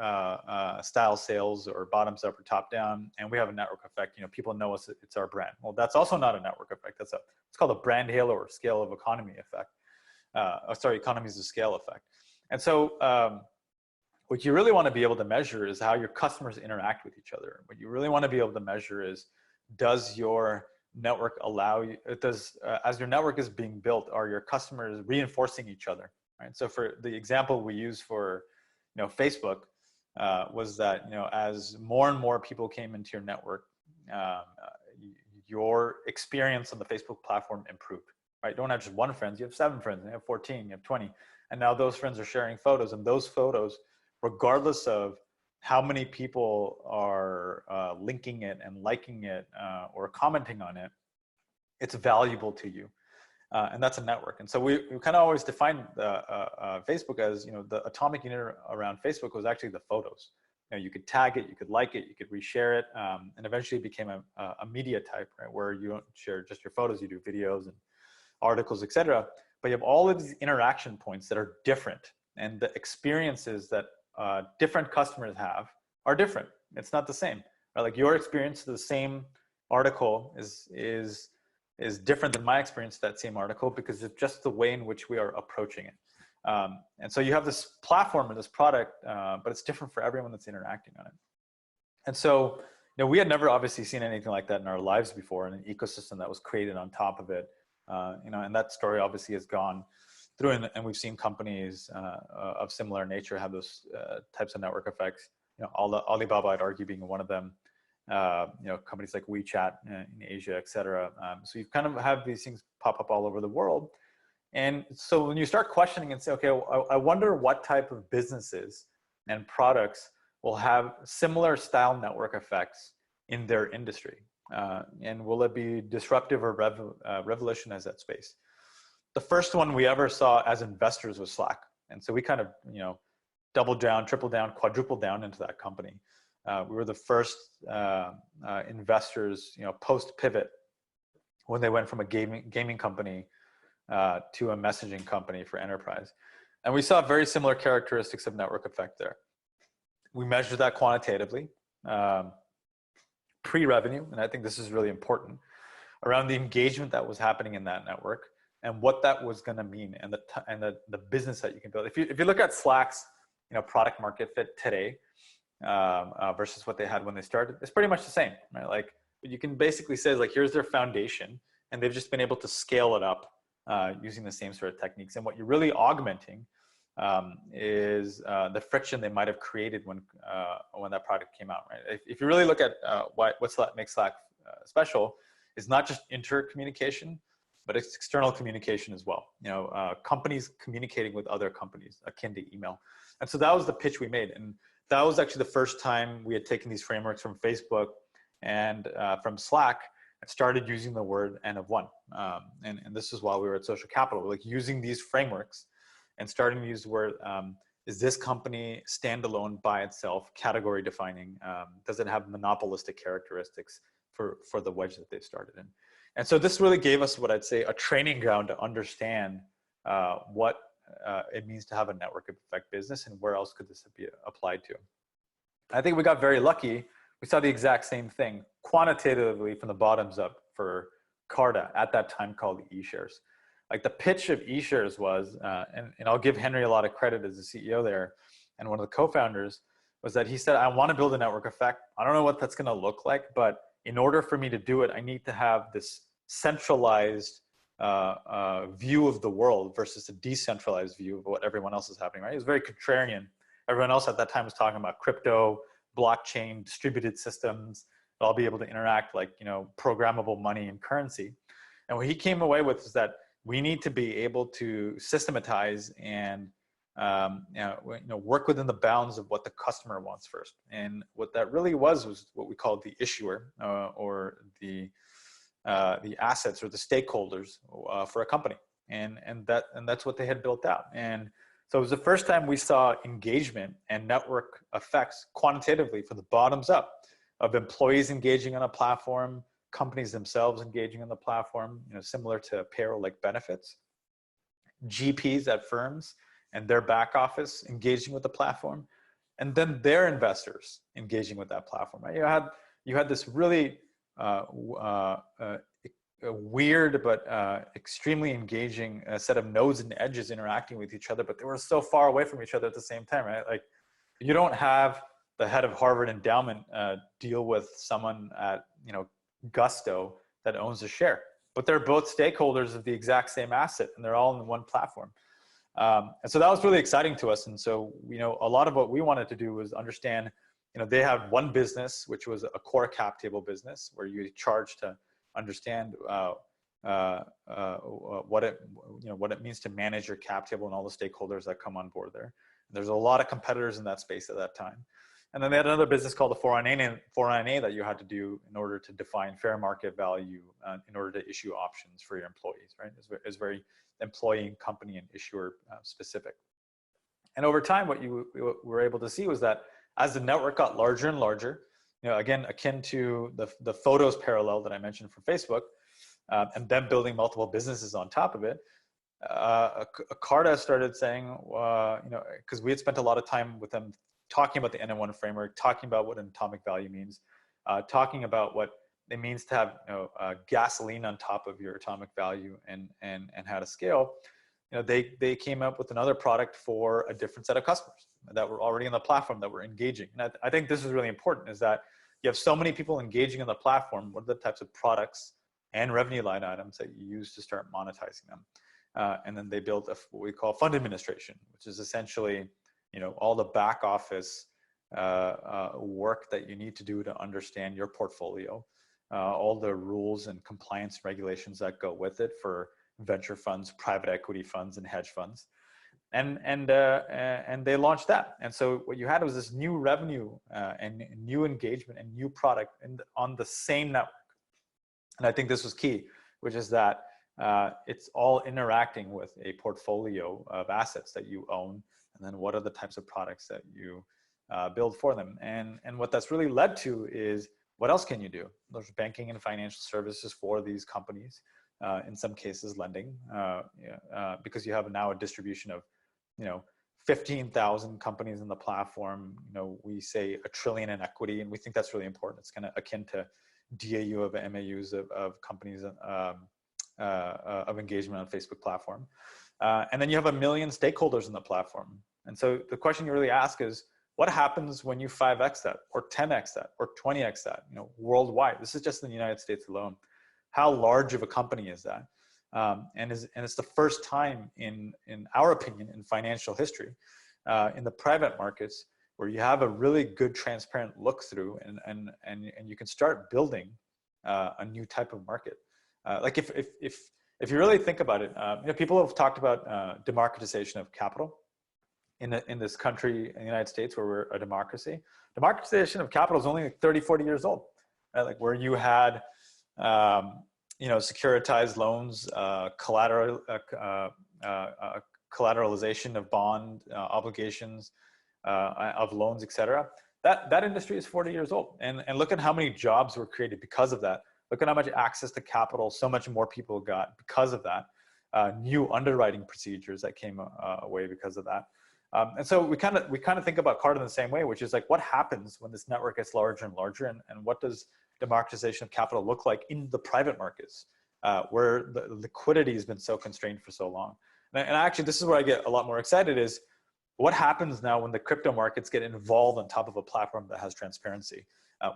style sales, or bottoms up or top down, and we have a network effect. People know us, it's our brand. Well, that's also not a network effect. It's called a brand halo or scale of economy effect. Economies of scale effect. And so what you really want to be able to measure is how your customers interact with each other. What you really want to be able to measure is, does your network allow you, as your network is being built, are your customers reinforcing each other? Right? So for the example we use for, Facebook was that, as more and more people came into your network, your experience on the Facebook platform improved. Right? You don't have just one friend, you have 7 friends, you have 14, you have 20. And now those friends are sharing photos, and those photos, regardless of how many people are linking it and liking it or commenting on it, it's valuable to you. And that's a network. And so we kind of always define Facebook as, the atomic unit around Facebook was actually the photos. You could tag it, you could like it, you could reshare it, and eventually it became a media type, right, where you don't share just your photos, you do videos and articles, etc. But you have all of these interaction points that are different, and the experiences that different customers have are different. It's not the same. Right? Like your experience to the same article is different than my experience to that same article, because it's just the way in which we are approaching it. And so you have this platform and this product, but it's different for everyone that's interacting on it. And so, we had never obviously seen anything like that in our lives before, in an ecosystem that was created on top of it, And that story obviously has gone through, and we've seen companies of similar nature have those types of network effects. Alibaba, I'd argue, being one of them. Companies like WeChat in Asia, et cetera. So you kind of have these things pop up all over the world. And so when you start questioning and say, okay, I wonder what type of businesses and products will have similar style network effects in their industry. And will it be disruptive or revolutionize that space? The first one we ever saw as investors was Slack. And so we kind of, doubled down, tripled down, quadrupled down into that company. We were the first investors, post pivot, when they went from a gaming company to a messaging company for enterprise. And we saw very similar characteristics of network effect there. We measured that quantitatively, pre-revenue, and I think this is really important, around the engagement that was happening in that network and what that was going to mean, and the business that you can build. If you look at Slack's product market fit today versus what they had when they started, it's pretty much the same, right? Like, you can basically say, like, here's their foundation, and they've just been able to scale it up using the same sort of techniques. And what you're really augmenting is the friction they might have created when that product came out, right? If you really look at what makes Slack special, is not just intercommunication, but it's external communication as well. Companies communicating with other companies, akin to email. And so that was the pitch we made. And that was actually the first time we had taken these frameworks from Facebook and from Slack and started using the word N of one. And this is while we were at Social Capital, like using these frameworks and starting to use the word, is this company standalone by itself, category defining? Does it have monopolistic characteristics for the wedge that they've started in? And so this really gave us what I'd say a training ground to understand what it means to have a network effect business and where else could this be applied to. I think we got very lucky. We saw the exact same thing quantitatively from the bottoms up for Carta, at that time called eShares. Like, the pitch of eShares was, and I'll give Henry a lot of credit as the CEO there and one of the co-founders, was that he said, I want to build a network effect. I don't know what that's going to look like, but in order for me to do it, I need to have this centralized view of the world versus a decentralized view of what everyone else is happening, right? It was very contrarian. Everyone else at that time was talking about crypto, blockchain, distributed systems. I'll be able to interact like, programmable money and currency. And what he came away with is that we need to be able to systematize and work within the bounds of what the customer wants first. And what that really was what we called the issuer or the assets or the stakeholders for a company. And that's what they had built out. And so it was the first time we saw engagement and network effects quantitatively from the bottoms up, of employees engaging on a platform, companies themselves engaging on the platform, similar to payroll like benefits, GPs at firms and their back office engaging with the platform, and then their investors engaging with that platform. Right? You had this really weird but extremely engaging set of nodes and edges interacting with each other, but they were so far away from each other at the same time, right? Like, you don't have the head of Harvard endowment deal with someone at Gusto that owns a share, but they're both stakeholders of the exact same asset, and they're all in one platform. And so that was really exciting to us. And so, a lot of what we wanted to do was understand, they had one business, which was a core cap table business, where you charge to understand what it means to manage your cap table and all the stakeholders that come on board there. And there's a lot of competitors in that space at that time. And then they had another business called the 409A that you had to do in order to define fair market value, in order to issue options for your employees, right? It's very employee, company, and issuer specific. And over time, what you were able to see was that as the network got larger and larger, again, akin to the photos parallel that I mentioned for Facebook, and then building multiple businesses on top of it, Carta started saying, because we had spent a lot of time with them talking about the N1 framework, talking about what an atomic value means, talking about what it means to have gasoline on top of your atomic value and how to scale. They came up with another product for a different set of customers that were already on the platform that were engaging. And I think this is really important, is that you have so many people engaging on the platform. What are the types of products and revenue line items that you use to start monetizing them. And then they built what we call fund administration, which is essentially, all the back office work that you need to do to understand your portfolio, all the rules and compliance regulations that go with it for venture funds, private equity funds, and hedge funds. And they launched that. And so what you had was this new revenue and new engagement and new product on the same network. And I think this was key, which is that it's all interacting with a portfolio of assets that you own, and then what are the types of products that you build for them. And what that's really led to is, what else can you do? There's banking and financial services for these companies, in some cases lending, because you have now a distribution of 15,000 companies in the platform. We say $1 trillion in equity, and we think that's really important. It's kind of akin to DAU of MAUs of companies of engagement on Facebook platform. And then you have 1 million stakeholders in the platform. And so the question you really ask is, what happens when you 5x that, or 10x that, or 20x that, worldwide? This is just in the United States alone. How large of a company is that? And it's the first time in our opinion, in financial history, in the private markets, where you have a really good transparent look through, and you can start building a new type of market. Like if you really think about it, people have talked about democratization of capital in this country, in the United States, where we're a democracy. Democratization of capital is only like 30, 40 years old, right? Like where you had securitized loans, collateralization of bond obligations, of loans, etc. That industry is 40 years old, and look at how many jobs were created because of that. Look at how much access to capital so much more people got because of that. New underwriting procedures that came away because of that. And so we kind of think about Carta in the same way, which is like, what happens when this network gets larger and larger, and what does democratization of capital look like in the private markets, where the liquidity has been so constrained for so long. And actually, this is where I get a lot more excited, is what happens now when the crypto markets get involved on top of a platform that has transparency?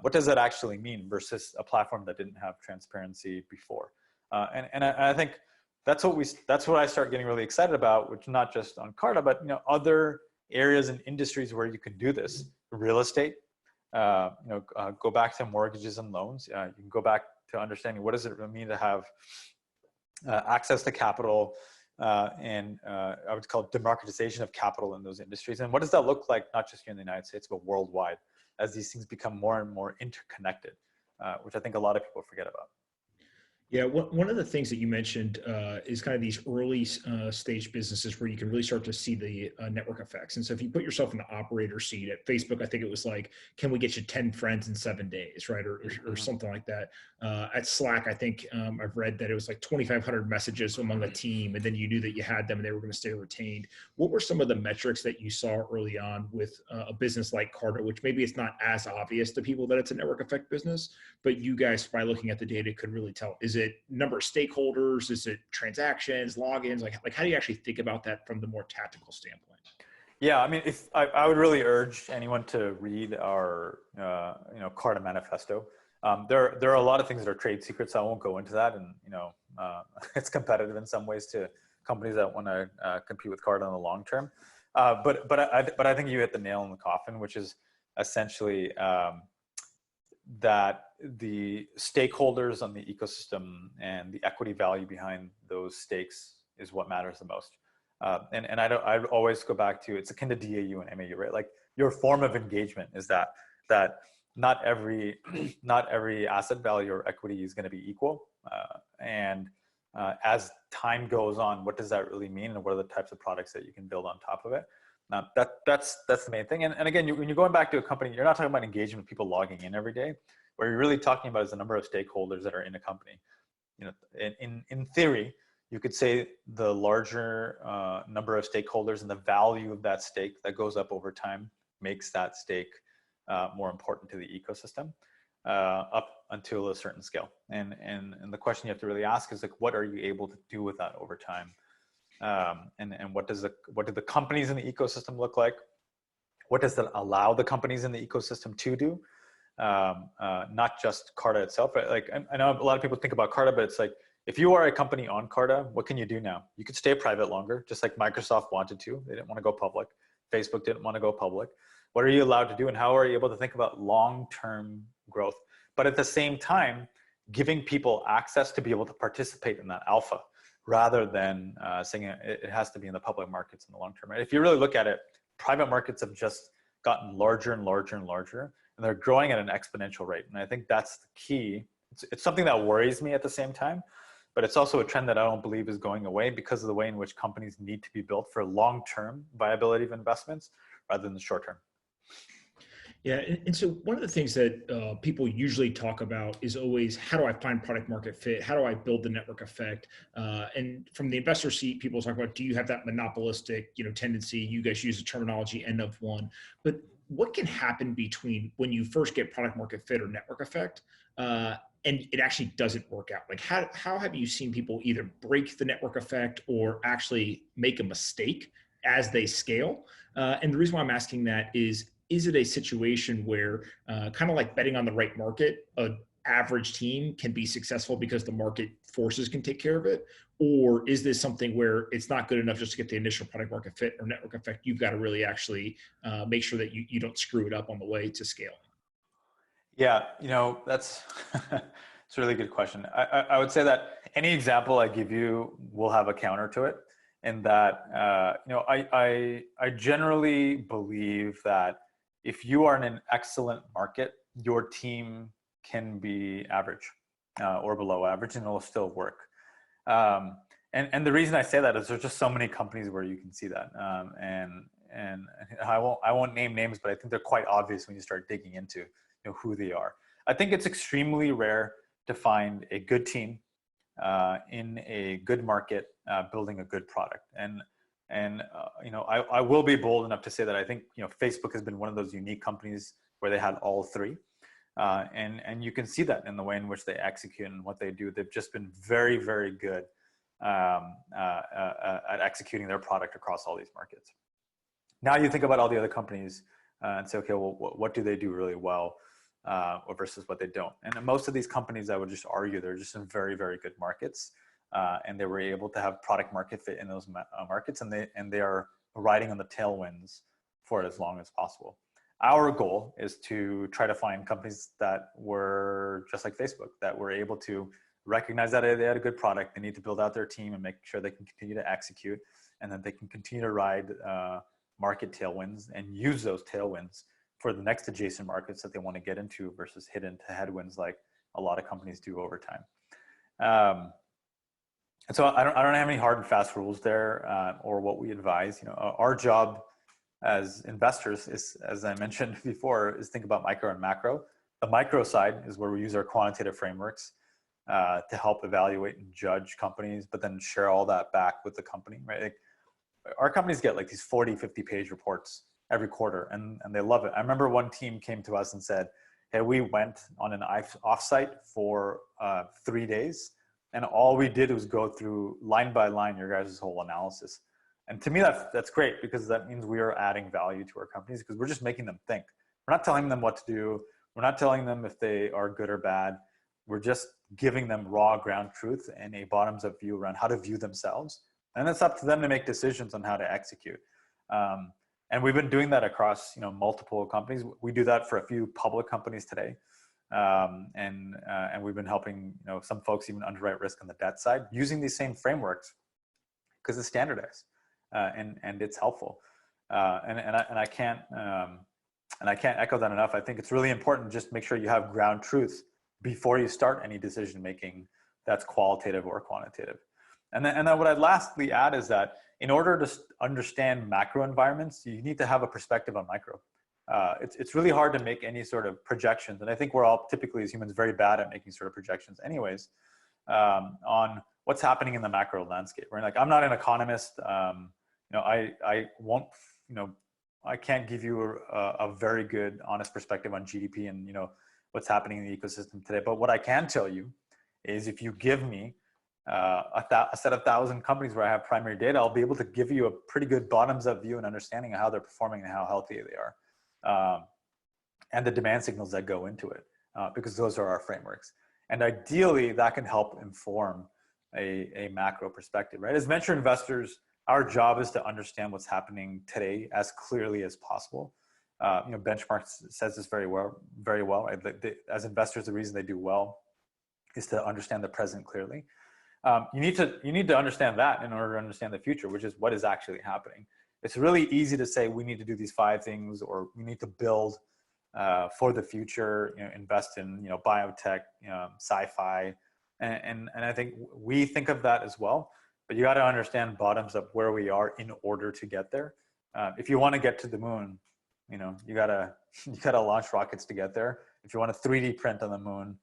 What does that actually mean versus a platform that didn't have transparency before? And I think that's what I start getting really excited about, which not just on Carta, but other areas and industries where you can do this. Real estate, go back to mortgages and loans. You can go back to understanding what does it mean to have access to capital, and I would call it democratization of capital in those industries. And what does that look like, not just here in the United States, but worldwide, as these things become more and more interconnected, which I think a lot of people forget about. Yeah, one of the things that you mentioned is kind of these early stage businesses where you can really start to see the network effects. And so if you put yourself in the operator seat at Facebook, I think it was like, can we get you 10 friends in 7 days, right? Or something like that. At Slack, I think I've read that it was like 2,500 messages among a team, and then you knew that you had them and they were going to stay retained. What were some of the metrics that you saw early on with a business like Carta, which maybe it's not as obvious to people that it's a network effect business, but you guys, by looking at the data, could really tell? Is it number of stakeholders? Is it transactions, logins? Like how do you actually think about that from the more tactical standpoint? Yeah, I mean, if I would really urge anyone to read our Carta manifesto. There are a lot of things that are trade secrets. So I won't go into that, and it's competitive in some ways to companies that want to compete with Carta in the long term. But I think you hit the nail in the coffin, which is essentially that the stakeholders on the ecosystem and the equity value behind those stakes is what matters the most. And I always go back to, it's akin to DAU and MAU, right? Like your form of engagement is that not every asset value or equity is going to be equal. And as time goes on, what does that really mean, and what are the types of products that you can build on top of it? That's the main thing. And again, when you're going back to a company, you're not talking about engagement with people logging in every day. What you're really talking about is the number of stakeholders that are in a company. In theory, you could say the larger number of stakeholders and the value of that stake that goes up over time makes that stake more important to the ecosystem up until a certain scale. And the question you have to really ask is, like, what are you able to do with that over time? And what do the companies in the ecosystem look like? What does that allow the companies in the ecosystem to do? not just Carta itself. But like I know a lot of people think about Carta, but it's like, if you are a company on Carta, what can you do now? You could stay private longer, just like Microsoft wanted to. They didn't want to go public. Facebook didn't want to go public. What are you allowed to do, and how are you able to think about long-term growth? But at the same time, giving people access to be able to participate in that alpha, rather than saying it has to be in the public markets in the long term. Right? If you really look at it, private markets have just gotten larger and larger and larger, and they're growing at an exponential rate. And I think that's the key. It's something that worries me at the same time, but it's also a trend that I don't believe is going away because of the way in which companies need to be built for long-term viability of investments rather than the short-term. Yeah, and so one of the things that people usually talk about is always, how do I find product market fit? How do I build the network effect? And from the investor seat, people talk about, do you have that monopolistic, tendency? You guys use the terminology N of one, but what can happen between when you first get product market fit or network effect, and it actually doesn't work out? Like how have you seen people either break the network effect or actually make a mistake as they scale? And the reason why I'm asking that is it a situation where kind of like betting on the right market, an average team can be successful because the market forces can take care of it? Or is this something where it's not good enough just to get the initial product market fit or network effect? You've got to really actually make sure that you don't screw it up on the way to scale. Yeah, that's it's a really good question. I would say that any example I give you will have a counter to it, and that I generally believe that if you are in an excellent market, your team can be average or below average, and it'll still work. And the reason I say that is there's just so many companies where you can see that, and I won't name names, but I think they're quite obvious when you start digging into who they are. I think it's extremely rare to find a good team in a good market building a good product. And I will be bold enough to say that I think Facebook has been one of those unique companies where they had all three, and you can see that in the way in which they execute and what they do. They've just been very, very good at executing their product across all these markets. Now you think about all the other companies and say, okay, well, what do they do really well versus what they don't? And most of these companies, I would just argue, they're just in very, very good markets. And they were able to have product market fit in those markets, and they are riding on the tailwinds for it as long as possible. Our goal is to try to find companies that were just like Facebook, that were able to recognize that they had a good product, they need to build out their team and make sure they can continue to execute, and then they can continue to ride market tailwinds and use those tailwinds for the next adjacent markets that they want to get into versus hit into headwinds like a lot of companies do over time. And so I don't have any hard and fast rules there or what we advise. Our job as investors is, as I mentioned before, is think about micro and macro. The micro side is where we use our quantitative frameworks to help evaluate and judge companies, but then share all that back with the company, right? Like, our companies get like these 40, 50-page reports every quarter, and they love it. I remember one team came to us and said, hey, we went on an offsite for 3 days, and all we did was go through line by line your guys' whole analysis. And to me, that's great, because that means we are adding value to our companies, because we're just making them think. We're not telling them what to do. We're not telling them if they are good or bad. We're just giving them raw ground truth and a bottoms-up view around how to view themselves. And it's up to them to make decisions on how to execute. And we've been doing that across multiple companies. We do that for a few public companies today. And we've been helping some folks even underwrite risk on the debt side using these same frameworks, because it's standardized and it's helpful. And I can't echo that enough. I think it's really important to just make sure you have ground truth before you start any decision making that's qualitative or quantitative. And then what I'd lastly add is that in order to understand macro environments, you need to have a perspective on micro. It's really hard to make any sort of projections. And I think we're all typically as humans very bad at making sort of projections anyways, on what's happening in the macro landscape. Right? Like, I'm not an economist. I won't, I can't give you a very good, honest perspective on GDP and, what's happening in the ecosystem today. But what I can tell you is, if you give me a set of 1,000 companies where I have primary data, I'll be able to give you a pretty good bottoms-up view and understanding of how they're performing and how healthy they are. and the demand signals that go into it, because those are our frameworks. And ideally, that can help inform a macro perspective, right? As venture investors, our job is to understand what's happening today as clearly as possible. Benchmark says this very well, right? As investors, the reason they do well is to understand the present clearly. You need to understand that in order to understand the future, which is what is actually happening. It's really easy to say we need to do these 5 things, or we need to build for the future, invest in biotech, sci-fi, and I think we think of that as well. But you got to understand bottoms up where we are in order to get there. If you want to get to the moon, you gotta launch rockets to get there. If you want to 3D print on the moon,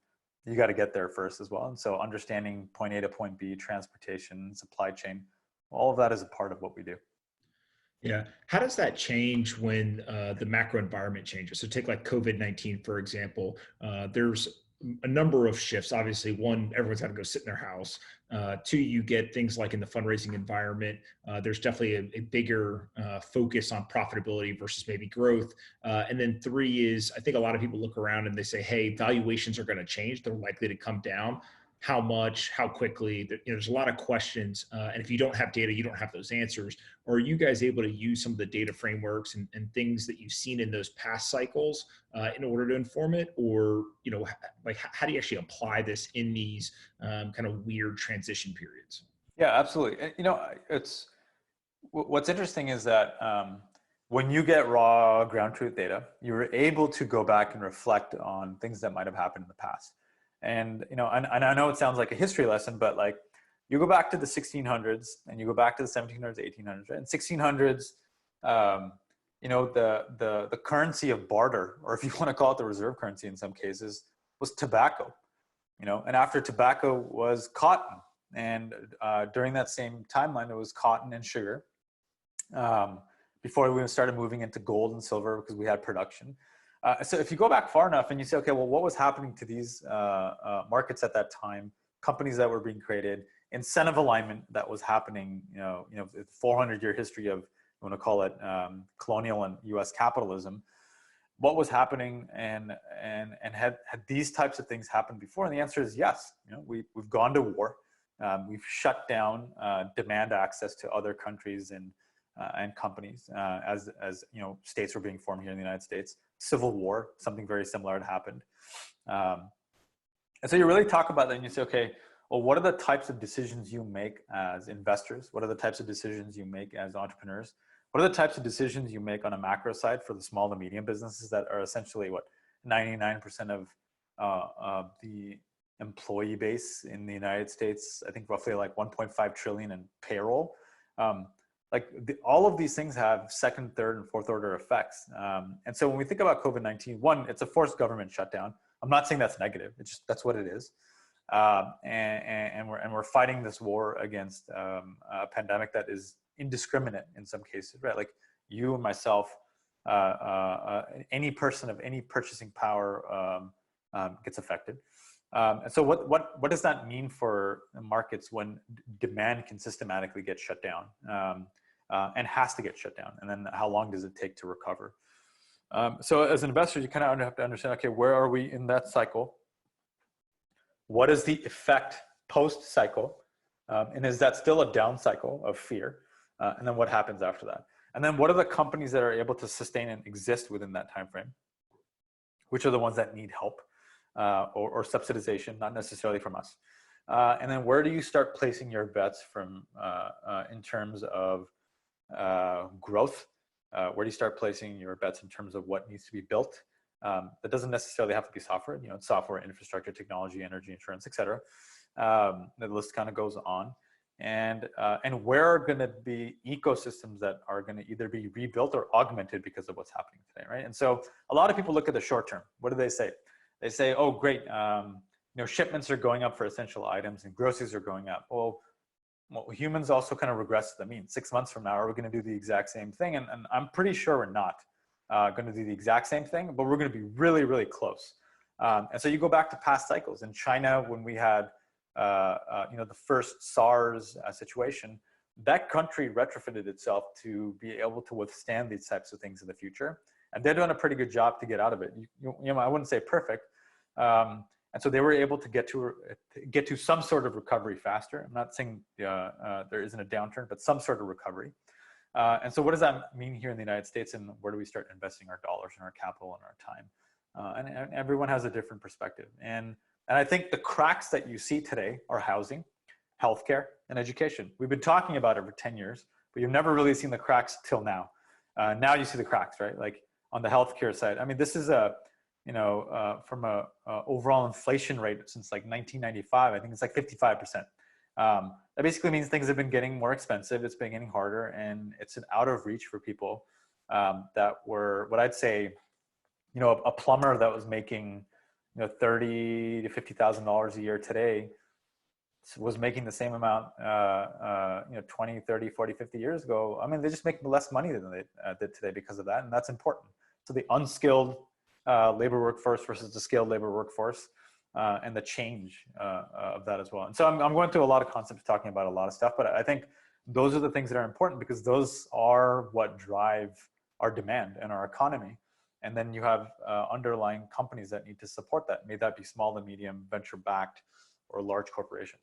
you got to get there first as well. And so understanding point A to point B, transportation, supply chain, all of that is a part of what we do. Yeah. How does that change when the macro environment changes? So take like COVID-19, for example. There's a number of shifts. Obviously, one, everyone's got to go sit in their house. 2, you get things like in the fundraising environment, there's definitely a bigger focus on profitability versus maybe growth. And then 3 is, I think a lot of people look around and they say, hey, valuations are going to change. They're likely to come down. How much, how quickly? There's a lot of questions. And if you don't have data, you don't have those answers. Or are you guys able to use some of the data frameworks and things that you've seen in those past cycles in order to inform it? Or, like how do you actually apply this in these kind of weird transition periods? Yeah, absolutely. It's what's interesting is that when you get raw ground truth data, you're able to go back and reflect on things that might have happened in the past. And, and I know it sounds like a history lesson, but like you go back to the 1600s and you go back to the 1700s, 1800s, right? In 1600s, the currency of barter, or if you want to call it the reserve currency in some cases, was tobacco, and after tobacco was cotton. And during that same timeline, it was cotton and sugar before we started moving into gold and silver because we had production. So if you go back far enough and you say, okay, well, what was happening to these markets at that time, companies that were being created, incentive alignment that was happening, 400-year history of, you want to call it colonial and U.S. capitalism, what was happening and had these types of things happened before? And the answer is yes. We've gone to war. We've shut down demand access to other countries and companies as states were being formed here in the United States. Civil war, something very similar had happened. And so you really talk about that and you say, okay, well, what are the types of decisions you make as investors? What are the types of decisions you make as entrepreneurs? What are the types of decisions you make on a macro side for the small to medium businesses that are essentially 99% of the employee base in the United States? I think roughly like 1.5 trillion in payroll. All of these things have second, third, and fourth order effects. And so when we think about COVID-19, one, it's a forced government shutdown. I'm not saying that's negative. It's just, that's what it is. And we're fighting this war against a pandemic that is indiscriminate in some cases, right? Like you and myself, any person of any purchasing power gets affected. And so what does that mean for markets when demand can systematically get shut down and has to get shut down? And then how long does it take to recover? So as an investor, you kind of have to understand, okay, where are we in that cycle? What is the effect post-cycle? And is that still a down cycle of fear? And then what happens after that? And then what are the companies that are able to sustain and exist within that time frame? Which are the ones that need help or subsidization, not necessarily from us? And then where do you start placing your bets from in terms of growth? Where do you start placing your bets in terms of what needs to be built? That doesn't necessarily have to be software, it's software, infrastructure, technology, energy, insurance, et cetera. The list kind of goes on. And where are going to be ecosystems that are going to either be rebuilt or augmented because of what's happening today, right? And so a lot of people look at the short term. What do they say? They say, oh, great, shipments are going up for essential items and groceries are going up. Well, humans also kind of regress to the mean. 6 months from now, are we going to do the exact same thing? And I'm pretty sure we're not going to do the exact same thing, but we're going to be really, really close. And so you go back to past cycles. In China, when we had the first SARS situation, that country retrofitted itself to be able to withstand these types of things in the future. And they're doing a pretty good job to get out of it. You know, I wouldn't say perfect. And so they were able to get to some sort of recovery faster. I'm not saying there isn't a downturn, but some sort of recovery. And so what does that mean here in the United States, and where do we start investing our dollars and our capital and our time? And everyone has a different perspective. And I think the cracks that you see today are housing, healthcare, and education. We've been talking about it for 10 years, but you've never really seen the cracks till now. Now you see the cracks, right? Like on the healthcare side. I mean, this is from a overall inflation rate since like 1995, I think it's like 55%. That basically means things have been getting more expensive. It's been getting harder, and it's an out of reach for people that were, what I'd say, a plumber that was making, $30,000 to $50,000 a year today was making the same amount, 20, 30, 40, 50 years ago. I mean, they just make less money than they did today because of that. And that's important. So the unskilled labor workforce versus the skilled labor workforce, and the change of that as well. And so I'm going through a lot of concepts, talking about a lot of stuff, but I think those are the things that are important because those are what drive our demand and our economy. And then you have underlying companies that need to support that. May that be small to medium, venture-backed, or large corporations.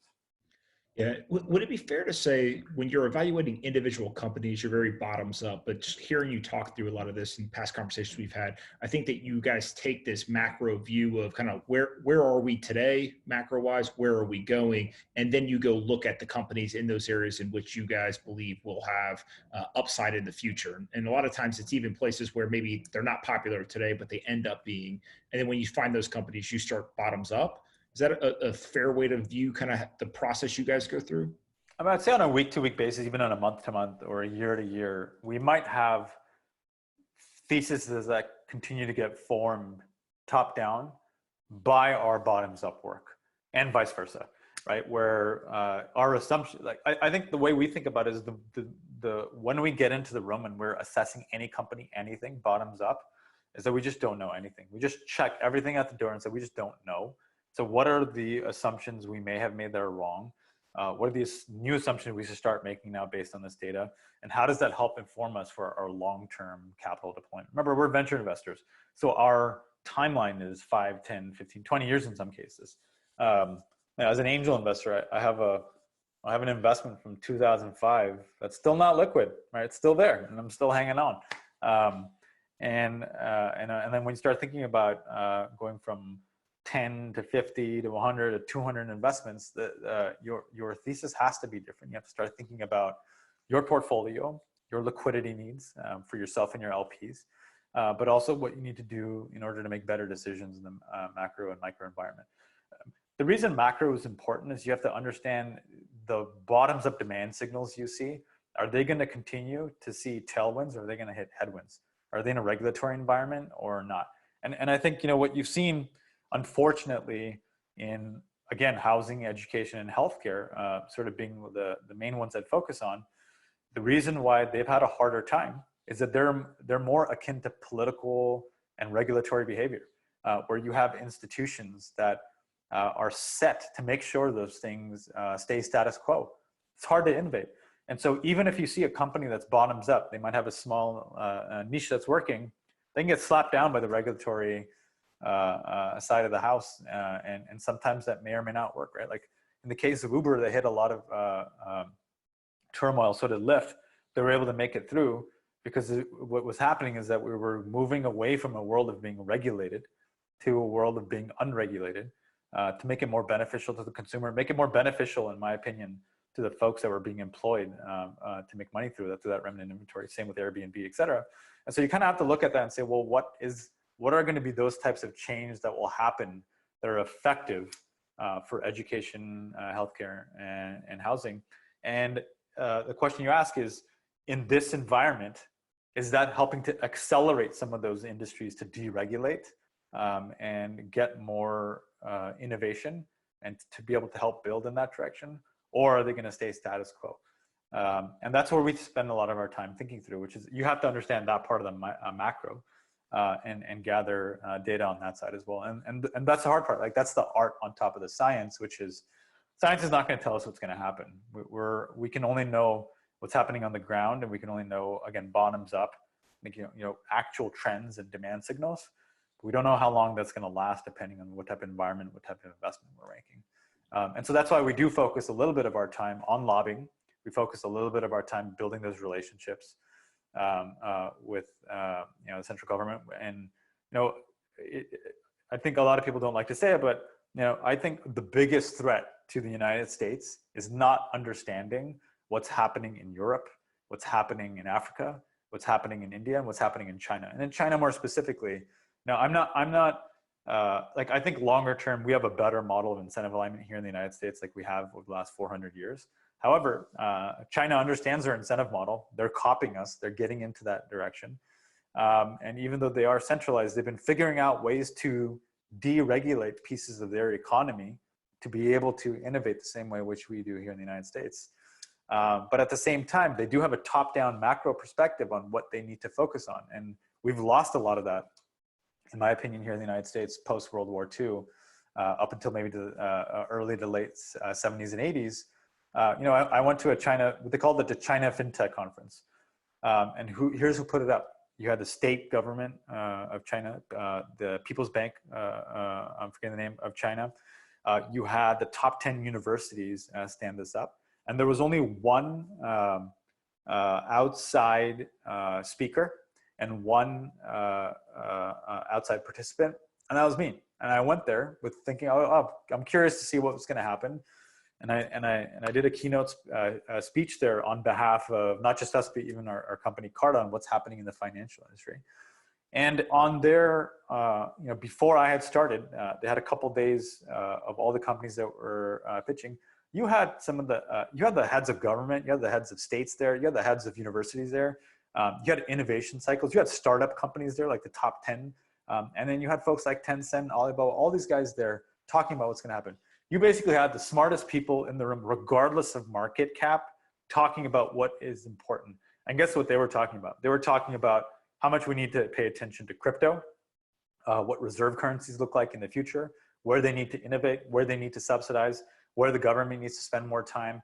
Yeah. Would it be fair to say when you're evaluating individual companies, you're very bottoms up, but just hearing you talk through a lot of this in past conversations we've had, I think that you guys take this macro view of kind of where are we today, macro wise, where are we going? And then you go look at the companies in those areas in which you guys believe will have upside in the future. And a lot of times it's even places where maybe they're not popular today, but they end up being. And then when you find those companies, you start bottoms up. Is that a fair way to view kind of the process you guys go through? I mean, I'd say on a week-to-week basis, even on a month-to-month or a year-to-year, we might have theses that continue to get formed top-down by our bottoms-up work, and vice versa, right? Where our assumption, like I think the way we think about it is the when we get into the room and we're assessing any company, anything bottoms up, is that we just don't know anything. We just check everything at the door and say we just don't know. So what are the assumptions we may have made that are wrong? What are these new assumptions we should start making now based on this data? And how does that help inform us for our long-term capital deployment? Remember, we're venture investors. So our timeline is 5, 10, 15, 20 years in some cases. As an angel investor, I have an investment from 2005 that's still not liquid, right? It's still there and I'm still hanging on. And then when you start thinking about going from 10 to 50 to 100 to 200 investments, your thesis has to be different. You have to start thinking about your portfolio, your liquidity needs for yourself and your LPs, but also what you need to do in order to make better decisions in the macro and micro environment. The reason macro is important is you have to understand the bottoms up demand signals you see. Are they going to continue to see tailwinds, or are they going to hit headwinds? Are they in a regulatory environment or not? And I think, what you've seen, unfortunately, in, again, housing, education, and healthcare, sort of being the main ones that focus on, the reason why they've had a harder time is that they're more akin to political and regulatory behavior, where you have institutions that are set to make sure those things stay status quo. It's hard to innovate. And so even if you see a company that's bottoms up, they might have a small niche that's working, they can get slapped down by the regulatory side of the house, and sometimes that may or may not work, right? Like in the case of Uber, they hit a lot of turmoil, so did Lyft. They were able to make it through because what was happening is that we were moving away from a world of being regulated to a world of being unregulated, to make it more beneficial to the consumer, make it more beneficial, in my opinion, to the folks that were being employed to make money through that remnant inventory. Same with Airbnb, et cetera. And so you kind of have to look at that and say, well, what are going to be those types of changes that will happen that are effective for education, healthcare, and housing? And the question you ask is, in this environment, is that helping to accelerate some of those industries to deregulate and get more innovation and to be able to help build in that direction? Or are they going to stay status quo? And that's where we spend a lot of our time thinking through, which is you have to understand that part of the macro and gather data on that side as well. And that's the hard part. Like that's the art on top of the science, which is science is not going to tell us what's going to happen. We can only know what's happening on the ground, and we can only know, again, bottoms up, actual trends and demand signals. We don't know how long that's going to last, depending on what type of environment, what type of investment we're making. And so that's why we do focus a little bit of our time on lobbying. We focus a little bit of our time building those relationships with the central government. And I think a lot of people don't like to say it, but I think the biggest threat to the United States is not understanding what's happening in Europe, what's happening in Africa, what's happening in India, and what's happening in China. And in China more specifically, now I'm not I think longer term, we have a better model of incentive alignment here in the United States like we have over the last 400 years. However, China understands their incentive model. They're copying us. They're getting into that direction. And even though they are centralized, they've been figuring out ways to deregulate pieces of their economy to be able to innovate the same way which we do here in the United States. But at the same time, they do have a top-down macro perspective on what they need to focus on. And we've lost a lot of that, in my opinion, here in the United States post-World War II, up until maybe the early to late 70s and 80s. I went to they called it the China FinTech Conference. And here's who put it up. You had the state government of China, the People's Bank, I'm forgetting the name, of China. You had the top 10 universities stand this up. And there was only one outside speaker and one outside participant, and that was me. And I went there with thinking, I'm curious to see what was going to happen. And I did a keynote speech there on behalf of not just us, but even our company Carta, on what's happening in the financial industry. And on their, before I had started, they had a couple days of all the companies that were pitching. You had you had the heads of government, you had the heads of states there, you had the heads of universities there, you had innovation cycles, you had startup companies there, like the top 10. And then you had folks like Tencent, Alibaba, all these guys there talking about what's going to happen. You basically had the smartest people in the room, regardless of market cap, talking about what is important. And guess what they were talking about? They were talking about how much we need to pay attention to crypto, what reserve currencies look like in the future, where they need to innovate, where they need to subsidize, where the government needs to spend more time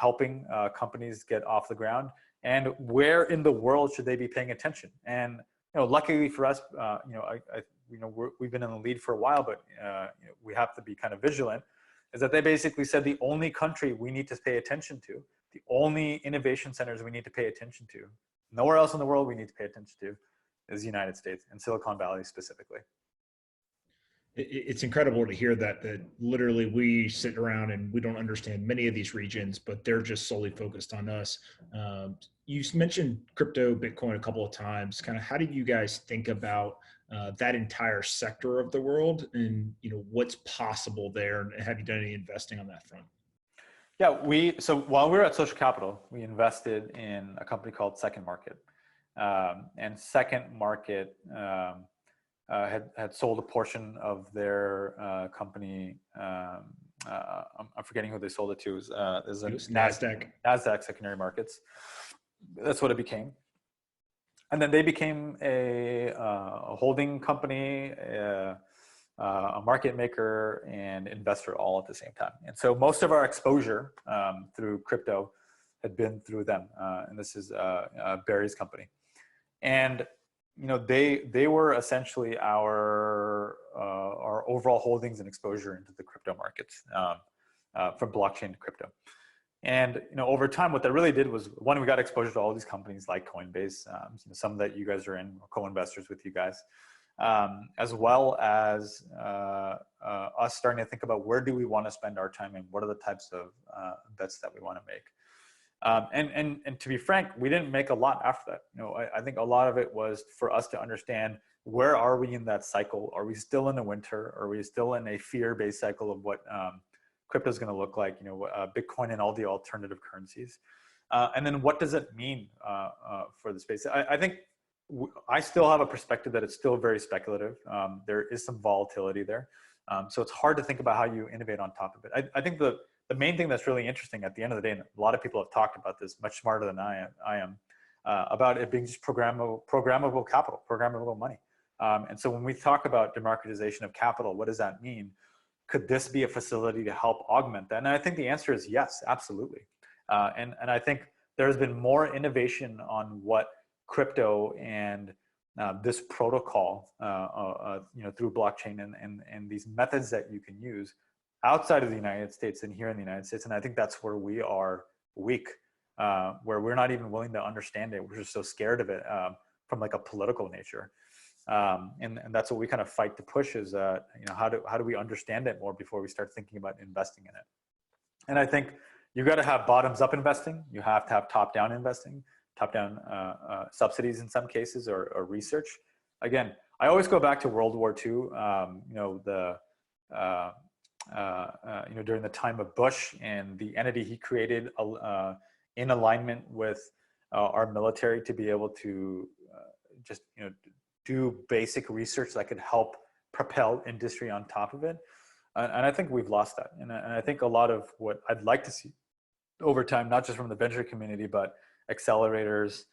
helping companies get off the ground, and where in the world should they be paying attention. And luckily for us, we've been in the lead for a while, but we have to be kind of vigilant, is that they basically said the only country we need to pay attention to, the only innovation centers we need to pay attention to, nowhere else in the world we need to pay attention to, is the United States, and Silicon Valley specifically. It's incredible to hear that literally we sit around and we don't understand many of these regions, but they're just solely focused on us. You mentioned crypto, Bitcoin a couple of times. Kind of how do you guys think about that entire sector of the world, and what's possible there, and have you done any investing on that front? Yeah, so while we were at Social Capital, we invested in a company called Second Market, and Second Market had sold a portion of their company. I'm forgetting who they sold it to. It was NASDAQ secondary markets. That's what it became. And then they became a holding company, a market maker, and investor all at the same time. And so most of our exposure through crypto had been through them. And this is Barry's company. And they were essentially our overall holdings and exposure into the crypto markets, from blockchain to crypto. And over time, what that really did was, one, we got exposure to all these companies like Coinbase, some that you guys are in, co-investors with you guys, as well as us starting to think about where do we want to spend our time and what are the types of bets that we want to make. And to be frank, we didn't make a lot after that. I think a lot of it was for us to understand, where are we in that cycle? Are we still in the winter? Are we still in a fear-based cycle of what crypto is going to look like, Bitcoin and all the alternative currencies? And then what does it mean for the space? I think I still have a perspective that it's still very speculative. There is some volatility there. So it's hard to think about how you innovate on top of it. I think the main thing that's really interesting at the end of the day, and a lot of people have talked about this much smarter than I am, about it being just programmable capital, programmable money. And so when we talk about democratization of capital, what does that mean? Could this be a facility to help augment that? And I think the answer is yes, absolutely. And I think there's been more innovation on what crypto and this protocol, through blockchain and these methods that you can use outside of the United States and here in the United States. And I think that's where we are weak, where we're not even willing to understand it. We're just so scared of it from like a political nature. And that's what we kind of fight to push is, how do we understand it more before we start thinking about investing in it? And I think you got to have bottoms up investing. You have to have top down investing, top down subsidies in some cases, or research. Again, I always go back to World War II. During the time of Bush and the entity he created in alignment with our military to be able to do basic research that could help propel industry on top of it. And I think we've lost that. And I think a lot of what I'd like to see over time, not just from the venture community, but accelerators,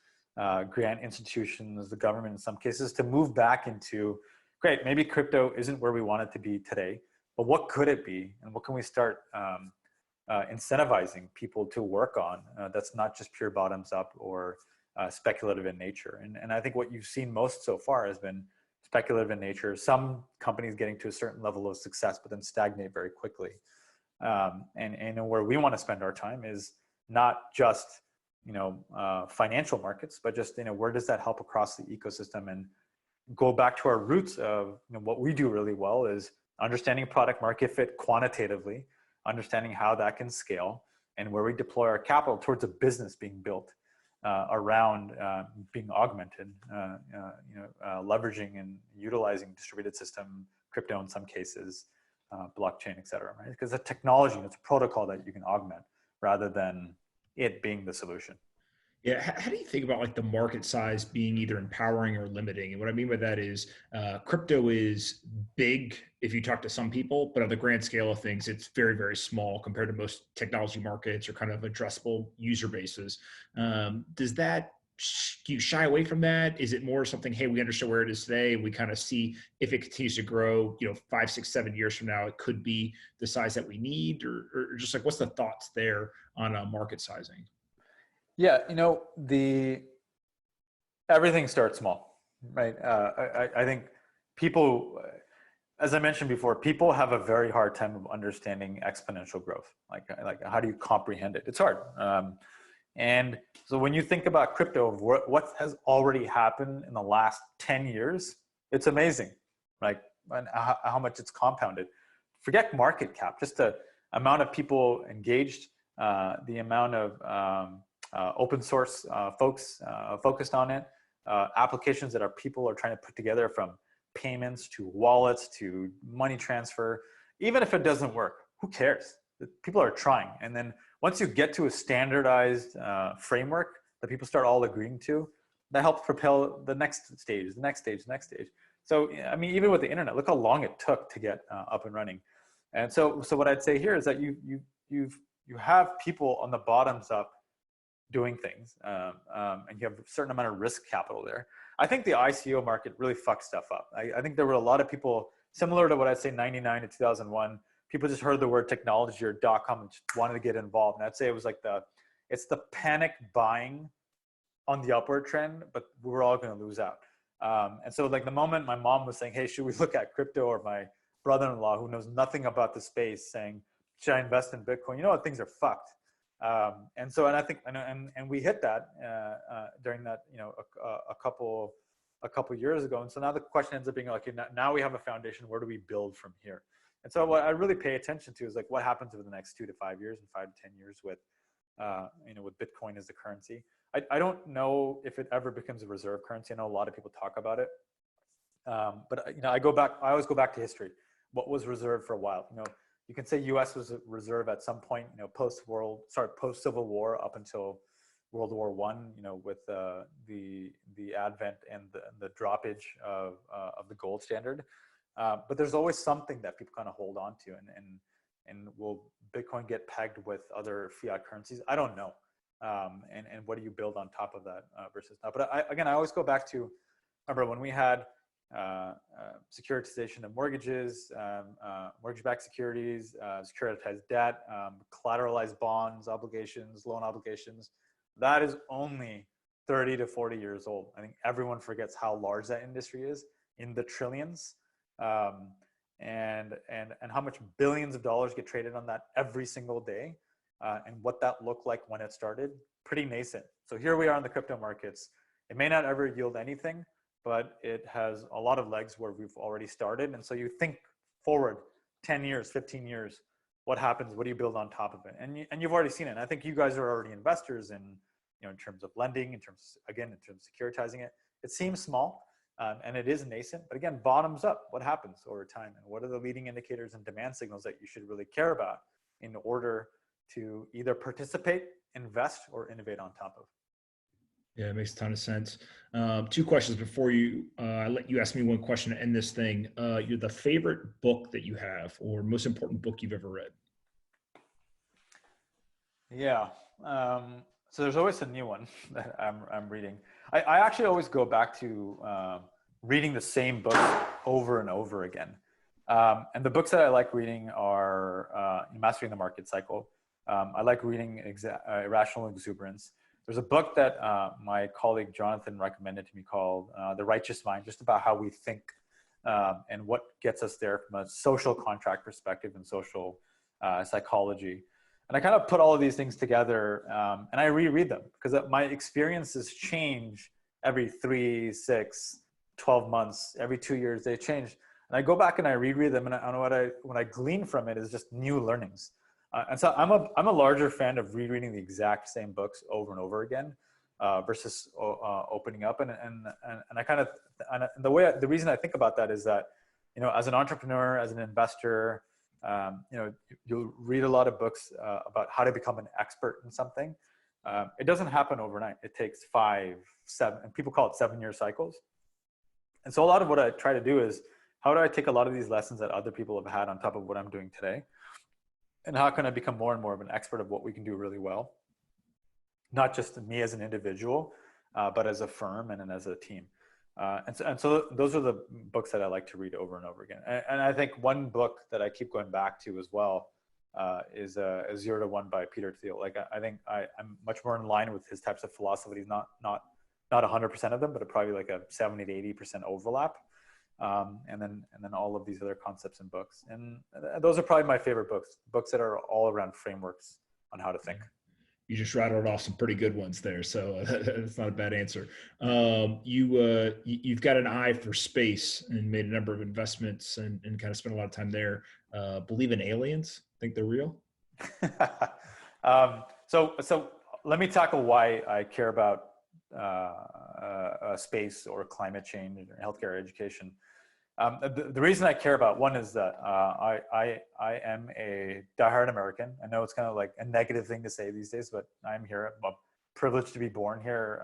grant institutions, the government in some cases, to move back into, great, maybe crypto isn't where we want it to be today, but what could it be? And what can we start incentivizing people to work on that's not just pure bottoms up or speculative in nature. And I think what you've seen most so far has been speculative in nature. Some companies getting to a certain level of success, but then stagnate very quickly. And where we want to spend our time is not just, financial markets, but just, where does that help across the ecosystem, and go back to our roots of what we do really well is understanding product market fit quantitatively, understanding how that can scale, and where we deploy our capital towards a business being built around being augmented, leveraging and utilizing distributed system, crypto in some cases, blockchain, et cetera, right? Because the technology, it's a protocol that you can augment rather than it being the solution. Yeah. How do you think about like the market size being either empowering or limiting? And what I mean by that is crypto is big if you talk to some people, but on the grand scale of things, it's very, very small compared to most technology markets or kind of addressable user bases. Does that, do you shy away from that? Is it more something, hey, we understand where it is today, and we kind of see if it continues to grow, 5, 6, 7 years from now, it could be the size that we need, or just like, what's the thoughts there on market sizing? Yeah, everything starts small, right? I think people, as I mentioned before, people have a very hard time of understanding exponential growth. Like how do you comprehend it? It's hard. And so when you think about crypto, what has already happened in the last 10 years, it's amazing, like and how much it's compounded. Forget market cap, just the amount of people engaged, the amount of open source folks focused on it, applications that people are trying to put together, from payments to wallets to money transfer. Even if it doesn't work, who cares? People are trying. And then once you get to a standardized framework that people start all agreeing to, that helps propel the next stage, the next stage, the next stage. So, I mean, even with the internet, look how long it took to get up and running. And so what I'd say here is that you have people on the bottoms up doing things, and you have a certain amount of risk capital there. I think the ICO market really fucked stuff up. I think there were a lot of people, similar to what I'd say 99 to 2001, people just heard the word technology or .com and just wanted to get involved. And I'd say it was like it's the panic buying on the upward trend, but we're all going to lose out. And so like the moment my mom was saying, hey, should we look at crypto, or my brother-in-law who knows nothing about the space saying, should I invest in Bitcoin? You know what, things are fucked. And I think, and we hit that during that, a couple years ago. And so now the question ends up being like, now we have a foundation. Where do we build from here? And so what I really pay attention to is like what happens over the next 2 to 5 years and 5 to 10 years with, with Bitcoin as the currency. I don't know if it ever becomes a reserve currency. I know a lot of people talk about it, but I always go back to history. What was reserved for a while? You can say U.S. was a reserve at some point, post-Civil War up until World War I, with the advent and the droppage of the gold standard. But there's always something that people kind of hold on to, and will Bitcoin get pegged with other fiat currencies? I don't know. And what do you build on top of that versus not? But I always go back to, remember when we had securitization of mortgages, mortgage-backed securities, securitized debt, collateralized bonds, obligations, loan obligations. That is only 30 to 40 years old. I think everyone forgets how large that industry is, in the trillions, and how much billions of dollars get traded on that every single day, and what that looked like when it started. Pretty nascent. So here we are in the crypto markets. It may not ever yield anything, but it has a lot of legs where we've already started. And so you think forward 10 years, 15 years, what happens? What do you build on top of it? And you've already seen it. And I think you guys are already investors in, in terms of lending, in terms of securitizing it. It seems small, and it is nascent, but again, bottoms up. What happens over time? And what are the leading indicators and demand signals that you should really care about in order to either participate, invest, or innovate on top of? Yeah, it makes a ton of sense. Two questions before I let you ask me one question to end this thing. You're the favorite book that you have, or most important book you've ever read? Yeah. So there's always a new one that I'm reading. I actually always go back to reading the same book over and over again. And the books that I like reading are Mastering the Market Cycle. I like reading Irrational Exuberance. There's a book that my colleague Jonathan recommended to me called The Righteous Mind, just about how we think and what gets us there from a social contract perspective and social psychology. And I kind of put all of these things together, and I reread them because my experiences change every 3, 6, 12 months, every 2 years, they change. And I go back and I reread them, and what I glean from it is just new learnings. And so I'm a larger fan of rereading the exact same books over and over again, versus opening up. And I kind of, and the reason I think about that is that, as an entrepreneur, as an investor, you'll read a lot of books about how to become an expert in something. It doesn't happen overnight. It takes 5, 7, and people call it 7-year cycles. And so a lot of what I try to do is, how do I take a lot of these lessons that other people have had on top of what I'm doing today? And how can I become more and more of an expert of what we can do really well? Not just me as an individual, but as a firm and as a team. And so those are the books that I like to read over and over again. And I think one book that I keep going back to as well is 0 to 1 by Peter Thiel. Like I think I'm much more in line with his types of philosophies, not 100% of them, but probably like a 70 to 80% overlap. And then all of these other concepts and books. And those are probably my favorite books that are all around frameworks on how to think. You just rattled off some pretty good ones there. So that's not a bad answer. You've got an eye for space and made a number of investments and kind of spent a lot of time there. Believe in aliens? Think they're real? So let me tackle why I care about space or climate change or healthcare education. The reason I care about one is that I am a diehard American. I know it's kind of like a negative thing to say these days, but I'm here. I'm privileged to be born here.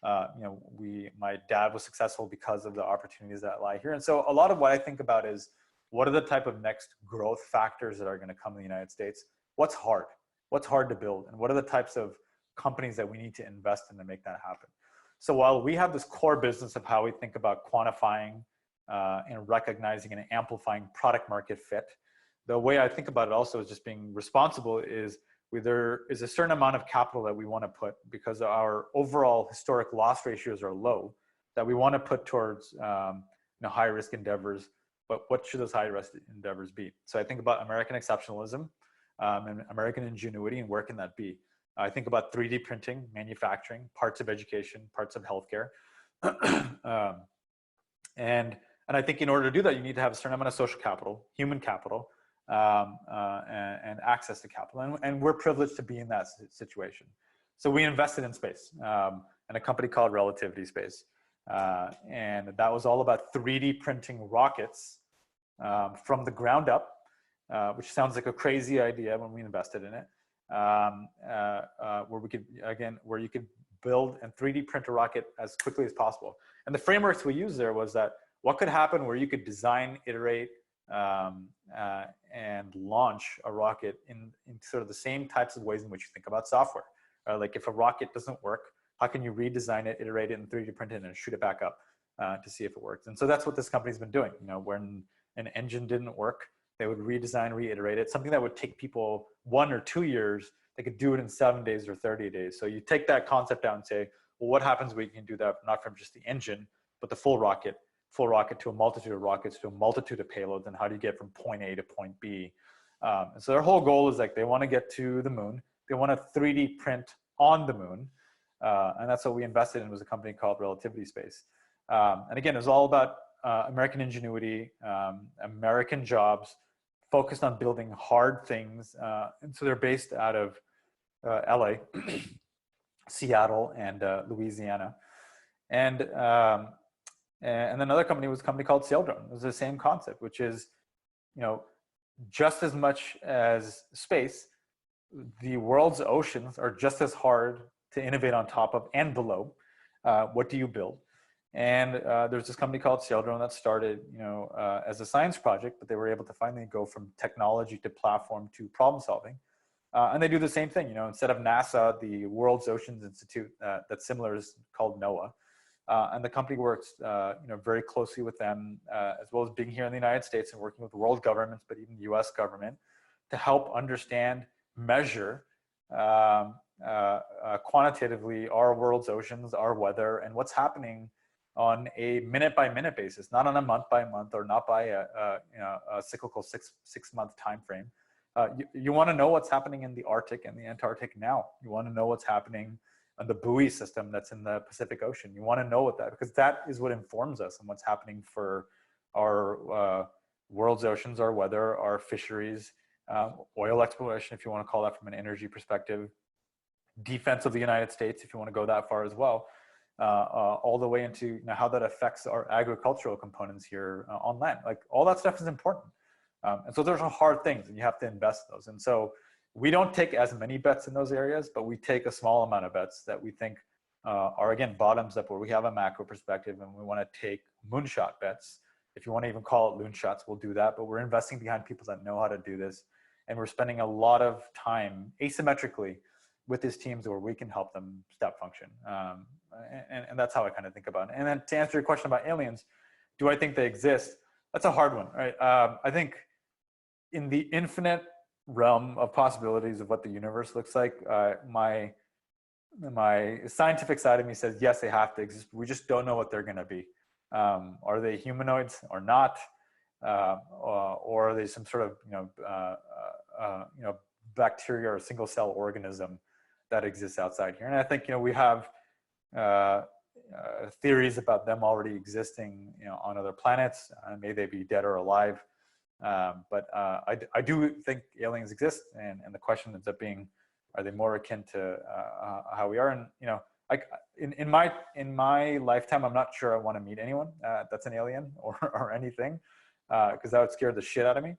My dad was successful because of the opportunities that lie here. And so a lot of what I think about is, what are the type of next growth factors that are going to come in the United States? What's hard to build? And what are the types of companies that we need to invest in to make that happen? So while we have this core business of how we think about quantifying and recognizing and amplifying product market fit, the way I think about it also is just being responsible is there is a certain amount of capital that we want to put, because our overall historic loss ratios are low, that we want to put towards high risk endeavors. But what should those high risk endeavors be? So I think about American exceptionalism and American ingenuity, and where can that be? I think about 3D printing, manufacturing, parts of education, parts of healthcare. And I think in order to do that, you need to have a certain amount of social capital, human capital, and access to capital. And we're privileged to be in that situation. So we invested in space, in a company called Relativity Space. And that was all about 3D printing rockets from the ground up, which sounds like a crazy idea when we invested in it. Where you could build and 3D print a rocket as quickly as possible. And the frameworks we used there was that what could happen where you could design, iterate, and launch a rocket in sort of the same types of ways in which you think about software. Like if a rocket doesn't work, how can you redesign it, iterate it, and 3D print it and shoot it back up? to see if it works. And so that's what this company's been doing. When an engine didn't work, they would redesign, reiterate it. Something that would take people 1 or 2 years, they could do it in 7 days or 30 days. So you take that concept out and say, well, what happens when you can do that, not from just the engine, but the full rocket to a multitude of rockets, to a multitude of payloads, and how do you get from point A to point B? And so their whole goal is they want to get to the moon. They want to 3D print on the moon. And that's what we invested in, was a company called Relativity Space. And again, it's all about American ingenuity, American jobs, focused on building hard things. And so they're based out of LA, Seattle, and Louisiana. And then another company was a company called Saildrone. It was the same concept, which is, just as much as space, the world's oceans are just as hard to innovate on top of and below. What do you build? And there's this company called Saildrone that started, as a science project, but they were able to finally go from technology to platform to problem solving. And they do the same thing. Instead of NASA, the World's Oceans Institute, that's similar, is called NOAA. And the company works, very closely with them, as well as being here in the United States and working with world governments, but even U.S. government, to help understand, measure quantitatively our world's oceans, our weather, and what's happening on a minute-by-minute basis, not on a month-by-month, or not by a cyclical six-month time frame. You want to know what's happening in the Arctic and the Antarctic now. You want to know what's happening on the buoy system that's in the Pacific Ocean. You want to know because that is what informs us and what's happening for our world's oceans, our weather, our fisheries, oil exploration, if you want to call that from an energy perspective, defense of the United States, if you want to go that far as well, all the way into how that affects our agricultural components here on land. All that stuff is important. And so those are hard things, and you have to invest in those. And so we don't take as many bets in those areas, but we take a small amount of bets that we think are, again, bottoms up, where we have a macro perspective, and we want to take moonshot bets. If you want to even call it loon shots, we'll do that. But we're investing behind people that know how to do this. And we're spending a lot of time asymmetrically with these teams where we can help them step function. And that's how I kind of think about it. And then to answer your question about aliens, do I think they exist? That's a hard one, right? I think in the infinite realm of possibilities of what the universe looks like, my scientific side of me says, yes, they have to exist. We just don't know what they're going to be. Are they humanoids or not? Or are they some sort of, bacteria or single cell organism that exists outside here? And I think, we have theories about them already existing, on other planets. May they be dead or alive. But I do think aliens exist, and the question ends up being, are they more akin to how we are? And in my lifetime, I'm not sure I want to meet anyone that's an alien or anything, because that would scare the shit out of me,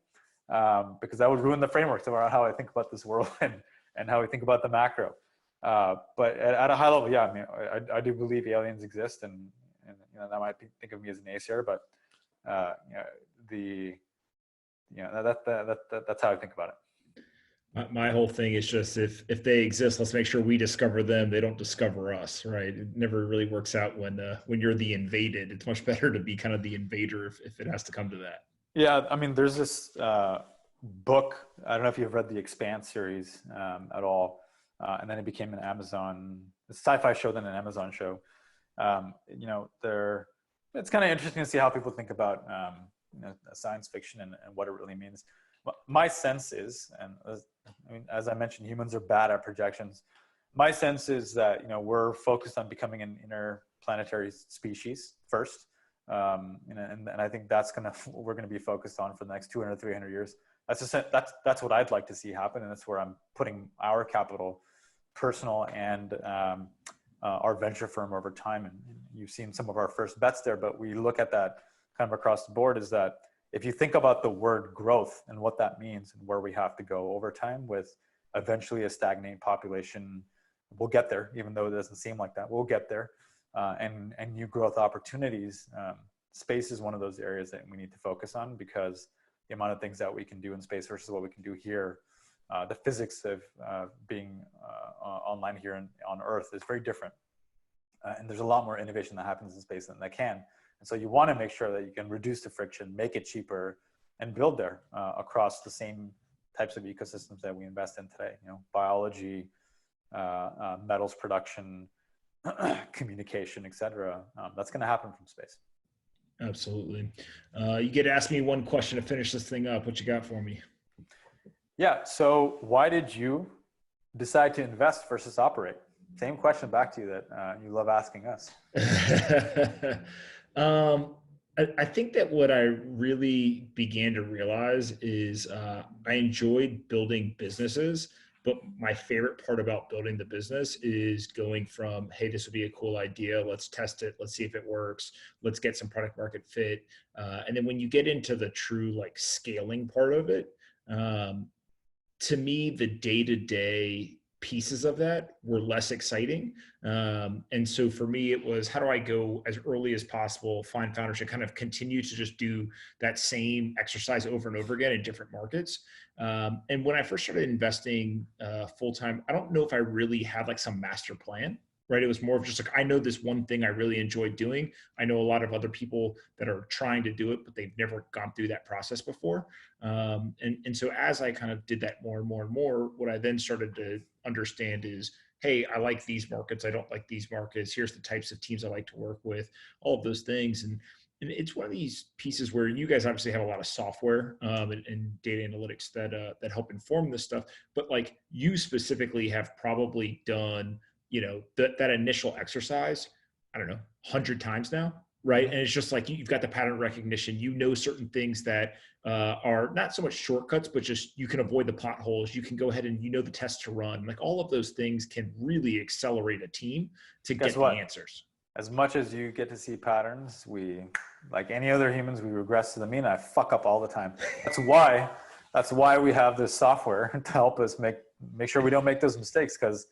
because that would ruin the frameworks around how I think about this world and how we think about the macro. But at a high level, yeah, I do believe aliens exist, and that might think of me as an naysayer, but that's how I think about it. My whole thing is just, if they exist, let's make sure we discover them. They don't discover us, right? It never really works out when you're the invaded. It's much better to be kind of the invader if it has to come to that. Yeah, there's this book. I don't know if you've read the Expanse series at all, and then it became an Amazon sci-fi show, then an Amazon show. It's kind of interesting to see how people think about science fiction and what it really means. My sense is, and as I mentioned, humans are bad at projections. My sense is that we're focused on becoming an interplanetary species first, and I think that's we're gonna be focused on for the next 200, 300 years. That's what I'd like to see happen, and that's where I'm putting our capital, personal and our venture firm over time. And you've seen some of our first bets there, but we look at that kind of across the board, is that if you think about the word growth and what that means and where we have to go over time, with eventually a stagnating population, we'll get there, even though it doesn't seem like that. We'll get there, and new growth opportunities. Space is one of those areas that we need to focus on, because the amount of things that we can do in space versus what we can do here, the physics of being online here on Earth is very different. And there's a lot more innovation that happens in space than that can And so you want to make sure that you can reduce the friction, make it cheaper, and build there across the same types of ecosystems that we invest in today. Biology, metals production, communication, etc. That's going to happen from space. Absolutely. You get to ask me one question to finish this thing up. What you got for me? Yeah. So why did you decide to invest versus operate? Same question back to you that you love asking us. I think that what I really began to realize is I enjoyed building businesses, but my favorite part about building the business is going from, hey, this would be a cool idea. Let's test it. Let's see if it works. Let's get some product market fit. And then when you get into the true like scaling part of it, to me, the day-to-day pieces of that were less exciting. And so for me, it was, how do I go as early as possible, find founders to kind of continue to just do that same exercise over and over again in different markets. And when I first started investing full-time, I don't know if I really had like some master plan, right? It was more of just like, I know this one thing I really enjoyed doing. I know a lot of other people that are trying to do it, but they've never gone through that process before. And so as I kind of did that more and more and more, what I then started to understand is, hey, I like these markets. I don't like these markets. Here's the types of teams I like to work with, all of those things. And it's one of these pieces where you guys obviously have a lot of software and data analytics that help inform this stuff. But like you specifically have probably done, that initial exercise, I don't know, 100 times now, right? And it's just like, you've got the pattern recognition, certain things that are not so much shortcuts, but just you can avoid the potholes. You can go ahead and the tests to run. Like all of those things can really accelerate a team to get the answers. As much as you get to see patterns, we, like any other humans, we regress to the mean. I fuck up all the time. That's why we have this software to help us make sure we don't make those mistakes, because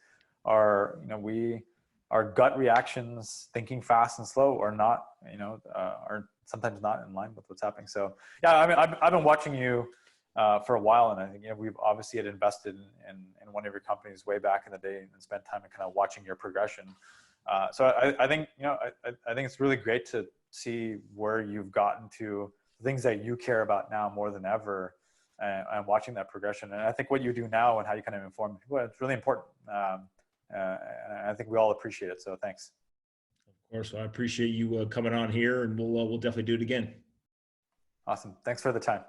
our gut reactions, thinking fast and slow, are not, are sometimes not in line with what's happening. So yeah, I mean, I've been watching you for a while, and I think we've obviously had invested in one of your companies way back in the day and spent time in kind of watching your progression. So I think I think it's really great to see where you've gotten to, things that you care about now more than ever, and watching that progression. And I think what you do now and how you kind of inform people, it's really important. And I think we all appreciate it. So thanks. Of course. Well, I appreciate you coming on here, and we'll definitely do it again. Awesome. Thanks for the time.